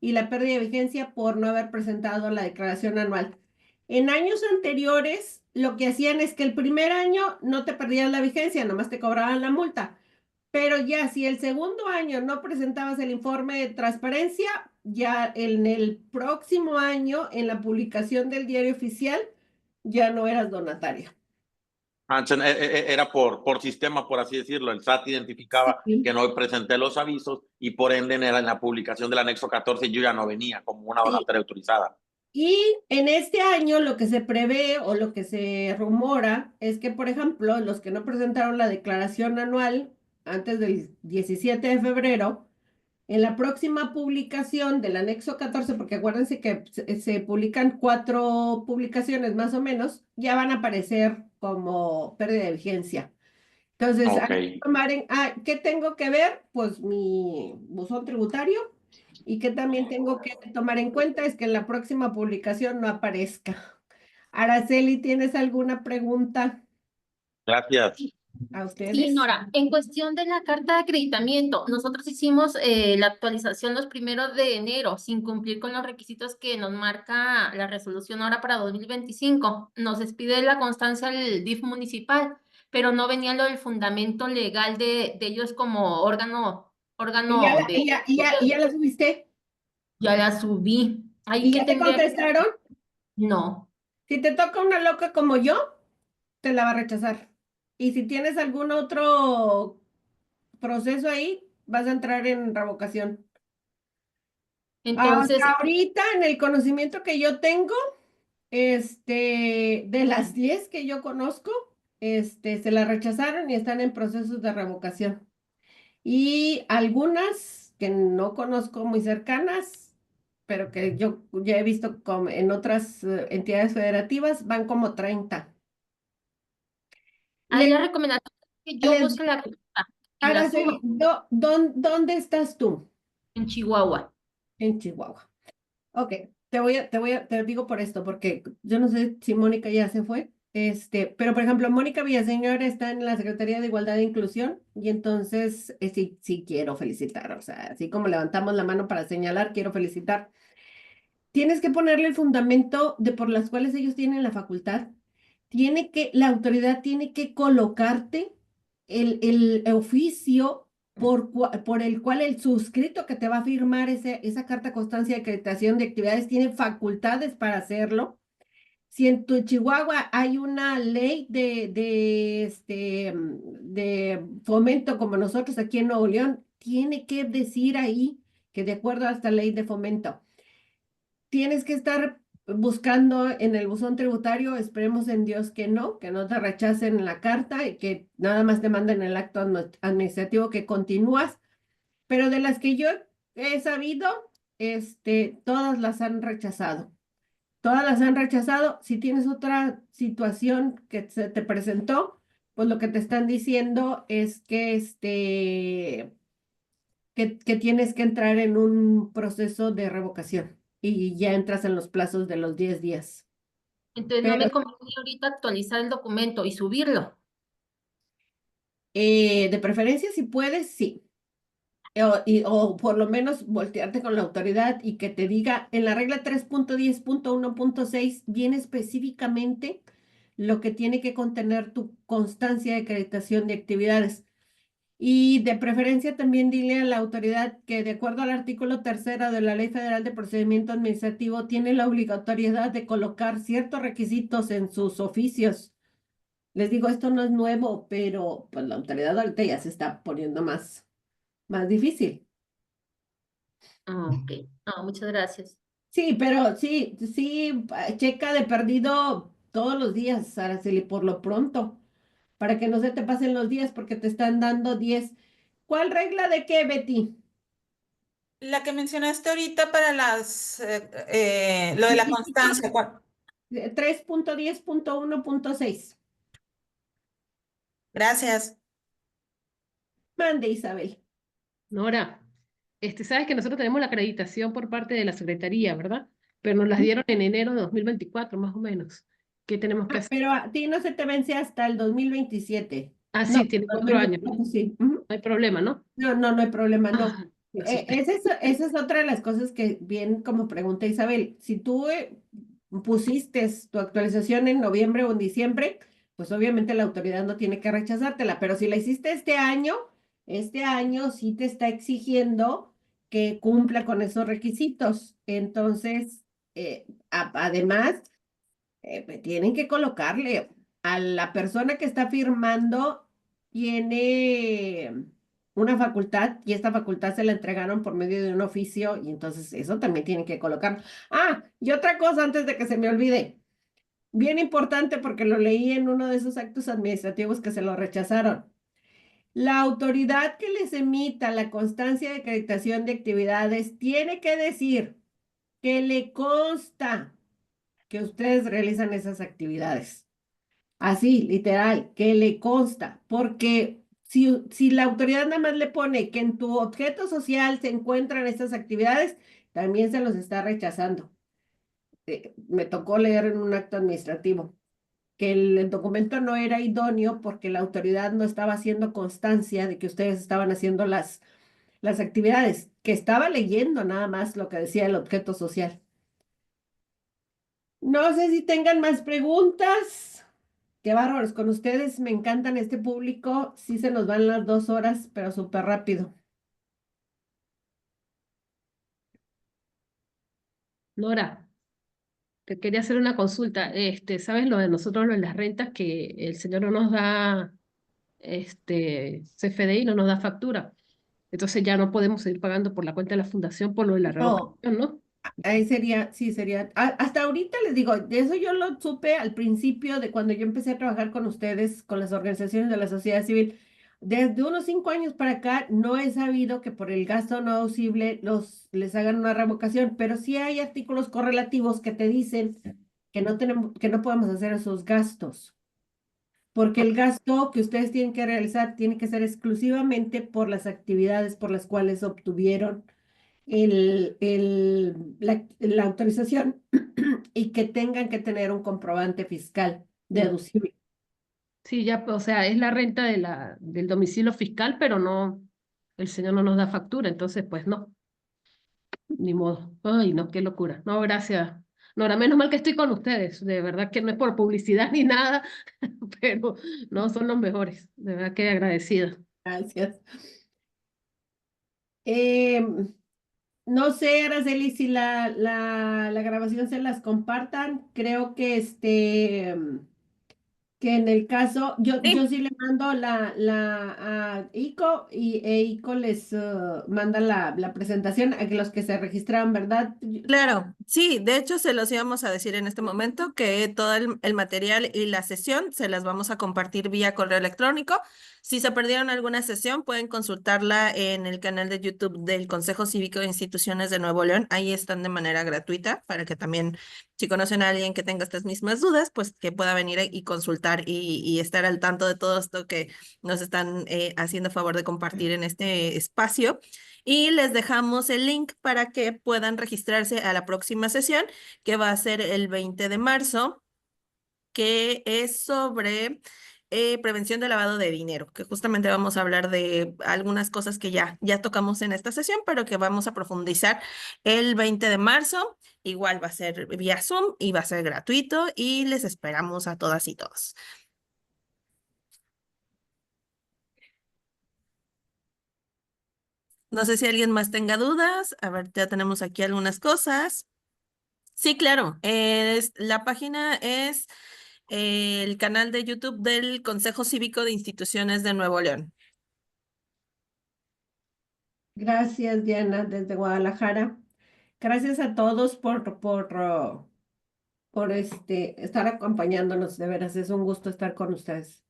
[SPEAKER 3] y la pérdida de vigencia por no haber presentado la declaración anual. En años anteriores, lo que hacían es que el primer año no te perdías la vigencia, nomás te cobraban la multa. Pero ya si el segundo año no presentabas el informe de transparencia, ya en el próximo año, en la publicación del diario oficial, ya no eras donatario.
[SPEAKER 2] Entonces, era por sistema, por así decirlo. El SAT identificaba
[SPEAKER 3] Sí.
[SPEAKER 2] que no presenté los avisos y por ende en la publicación del anexo 14 yo ya no venía como una donataria autorizada.
[SPEAKER 3] Y en este año lo que se prevé o lo que se rumora es que, por ejemplo, los que no presentaron la declaración anual antes del 17 de febrero, en la próxima publicación del anexo 14, porque acuérdense que se publican 4 publicaciones más o menos, ya van a aparecer como pérdida de vigencia. Entonces,
[SPEAKER 2] Ok.
[SPEAKER 3] ¿qué tengo que ver? Pues mi buzón tributario. Y que también tengo que tomar en cuenta es que en la próxima publicación no aparezca. Araceli, ¿tienes alguna pregunta
[SPEAKER 2] Gracias.
[SPEAKER 3] a
[SPEAKER 6] Sí,
[SPEAKER 3] ustedes?
[SPEAKER 6] Nora, en cuestión de la carta de acreditamiento, nosotros hicimos la actualización los 1 de enero sin cumplir con los requisitos que nos marca la resolución ahora para 2025. Nos expide la constancia al DIF municipal, pero no venía lo del fundamento legal de ellos como órgano
[SPEAKER 3] ¿Y ya la subiste?
[SPEAKER 6] Ya la subí. Ahí
[SPEAKER 3] ¿Y
[SPEAKER 6] que
[SPEAKER 3] ya te
[SPEAKER 6] tendría
[SPEAKER 3] contestaron?
[SPEAKER 6] No.
[SPEAKER 3] Si te toca una loca como yo, te la va a rechazar. Y si tienes algún otro proceso ahí, vas a entrar en revocación.
[SPEAKER 6] Entonces,
[SPEAKER 3] Hasta ahorita, en el conocimiento que yo tengo, de las 10 que yo conozco, se la rechazaron y están en procesos de revocación. Y algunas que no conozco muy cercanas, pero que yo ya he visto en otras entidades federativas, van como 30.
[SPEAKER 6] ahí
[SPEAKER 3] Le-
[SPEAKER 6] la recomendación es que yo
[SPEAKER 3] les-
[SPEAKER 6] busque la carta y la
[SPEAKER 3] Araceli,
[SPEAKER 6] suba
[SPEAKER 3] ¿dónde estás tú?
[SPEAKER 6] en Chihuahua.
[SPEAKER 3] En Chihuahua. Ok, te digo por esto, porque yo no sé si Mónica ya se fue, pero por ejemplo, Mónica Villaseñor está en la Secretaría de Igualdad e Inclusión y entonces sí, sí quiero felicitar, o sea, así como levantamos la mano para señalar, quiero felicitar. Tienes que ponerle el fundamento de por las cuales ellos tienen la facultad. La autoridad tiene que colocarte el oficio por el cual el suscrito que te va a firmar esa carta constancia de acreditación de actividades tiene facultades para hacerlo. Si en tu Chihuahua hay una ley de fomento como nosotros aquí en Nuevo León, tiene que decir ahí que de acuerdo a esta ley de fomento, tienes que estar buscando en el buzón tributario, esperemos en Dios que no te rechacen la carta y que nada más te manden el acto administrativo que continúas, pero de las que yo he sabido, todas las han rechazado. Todas las han rechazado. Si tienes otra situación que se te presentó, pues lo que te están diciendo es que tienes que entrar en un proceso de revocación y ya entras en los plazos de los 10 días.
[SPEAKER 6] Entonces no
[SPEAKER 3] Pero
[SPEAKER 6] me conviene ahorita actualizar el documento y subirlo.
[SPEAKER 3] de preferencia, si puedes, sí. O por lo menos voltearte con la autoridad y que te diga en la regla 3.10.1.6 viene específicamente lo que tiene que contener tu constancia de acreditación de actividades. Y de preferencia también dile a la autoridad que de acuerdo al artículo 3 de la Ley Federal de Procedimiento Administrativo tiene la obligatoriedad de colocar ciertos requisitos en sus oficios. Les digo, esto no es nuevo, pero pues la autoridad ahorita ya se está poniendo más difícil.
[SPEAKER 6] Ok. Muchas gracias.
[SPEAKER 3] Sí, pero sí, checa de perdido todos los días, Araceli, por lo pronto, para que no se te pasen los días porque te están dando 10. ¿Cuál regla de qué, Betty?
[SPEAKER 8] La que mencionaste ahorita para lo de la constancia.
[SPEAKER 3] 3.10.1.6.
[SPEAKER 8] Gracias.
[SPEAKER 3] Mande, Isabel.
[SPEAKER 7] Nora, sabes que nosotros tenemos la acreditación por parte de la Secretaría, ¿verdad? Pero nos las dieron en enero de 2024, más o menos. ¿Qué tenemos que hacer?
[SPEAKER 3] Pero a ti no se te vence hasta el 2027.
[SPEAKER 7] Ah,
[SPEAKER 3] No,
[SPEAKER 7] sí, tiene 4 años, ¿no?
[SPEAKER 3] 2024, sí.
[SPEAKER 7] No hay problema, ¿no?
[SPEAKER 3] No hay problema, no.
[SPEAKER 7] Ah, me asusté.
[SPEAKER 3] Esa es otra de las cosas que bien como pregunta Isabel. Si tú pusiste tu actualización en noviembre o en diciembre, pues obviamente la autoridad no tiene que rechazártela, pero si la hiciste este año sí te está exigiendo que cumpla con esos requisitos. Entonces, además, tienen que colocarle a la persona que está firmando, tiene una facultad y esta facultad se la entregaron por medio de un oficio y entonces eso también tienen que colocar. Ah, y otra cosa antes de que se me olvide, bien importante porque lo leí en uno de esos actos administrativos que se lo rechazaron. La autoridad que les emita la constancia de acreditación de actividades tiene que decir que le consta que ustedes realizan esas actividades. Así, literal, que le consta, porque si la autoridad nada más le pone que en tu objeto social se encuentran estas actividades, también se los está rechazando. Me tocó leer en un acto administrativo que el documento no era idóneo porque la autoridad no estaba haciendo constancia de que ustedes estaban haciendo las actividades, que estaba leyendo nada más lo que decía el objeto social. No sé si tengan más preguntas. Qué bárbaros, con ustedes me encantan este público. Sí se nos van las 2 horas, pero súper rápido.
[SPEAKER 7] Nora, te quería hacer una consulta. ¿Sabes lo de nosotros, lo de las rentas, que el señor no nos da, CFDI no nos da factura? Entonces ya no podemos seguir pagando por la cuenta de la fundación por lo de la
[SPEAKER 3] No,
[SPEAKER 7] revocación, ¿no?
[SPEAKER 3] ahí sería, sí, sería. Hasta ahorita les digo, de eso yo lo supe al principio de cuando yo empecé a trabajar con ustedes, con las organizaciones de la sociedad civil. Desde unos 5 años para acá no he sabido que por el gasto no deducible les hagan una revocación, pero sí hay artículos correlativos que te dicen que no podemos hacer esos gastos, porque el gasto que ustedes tienen que realizar tiene que ser exclusivamente por las actividades por las cuales obtuvieron la autorización y que tengan que tener un comprobante fiscal deducible.
[SPEAKER 7] Sí, ya, o sea, es la renta del domicilio fiscal, pero no, el señor no nos da factura, entonces pues no, ni modo. Ay, no, qué locura. No, gracias. Nora, menos mal que estoy con ustedes, de verdad que no es por publicidad ni nada, pero no, son los mejores, de verdad que agradecida.
[SPEAKER 3] Gracias. No sé, Araceli, si la grabación se las compartan. Creo que en el caso, yo
[SPEAKER 1] Sí,
[SPEAKER 3] sí le mando a ICO e ICO les manda la presentación a que los que se registraron, ¿verdad?
[SPEAKER 1] claro, sí, de hecho se los íbamos a decir en este momento que todo el material y la sesión se las vamos a compartir vía correo electrónico. Si se perdieron alguna sesión, pueden consultarla en el canal de YouTube del Consejo Cívico de Instituciones de Nuevo León. Ahí están de manera gratuita para que también, si conocen a alguien que tenga estas mismas dudas, pues que pueda venir y consultar y estar al tanto de todo esto que nos están haciendo favor de compartir en este espacio. Y les dejamos el link para que puedan registrarse a la próxima sesión, que va a ser el 20 de marzo, que es sobre prevención de lavado de dinero, que justamente vamos a hablar de algunas cosas que ya tocamos en esta sesión, pero que vamos a profundizar el 20 de marzo. Igual va a ser vía Zoom y va a ser gratuito y les esperamos a todas y todos. No sé si alguien más tenga dudas. A ver, ya tenemos aquí algunas cosas. Sí, claro. La página es el canal de YouTube del Consejo Cívico de Instituciones de Nuevo León.
[SPEAKER 3] Gracias, Diana, desde Guadalajara. Gracias a todos por estar acompañándonos, de veras, es un gusto estar con ustedes.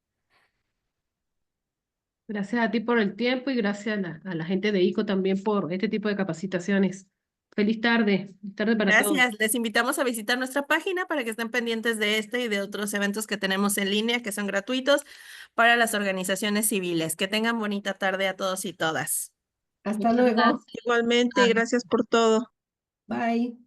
[SPEAKER 7] Gracias a ti por el tiempo y gracias a la gente de ICO también por este tipo de capacitaciones. Feliz tarde para todos.
[SPEAKER 1] Gracias. Les invitamos a visitar nuestra página para que estén pendientes de este y de otros eventos que tenemos en línea que son gratuitos para las organizaciones civiles. Que tengan bonita tarde a todos y todas.
[SPEAKER 3] Hasta
[SPEAKER 6] Muchas
[SPEAKER 3] luego.
[SPEAKER 6] gracias.
[SPEAKER 1] Igualmente, gracias por todo.
[SPEAKER 3] Bye.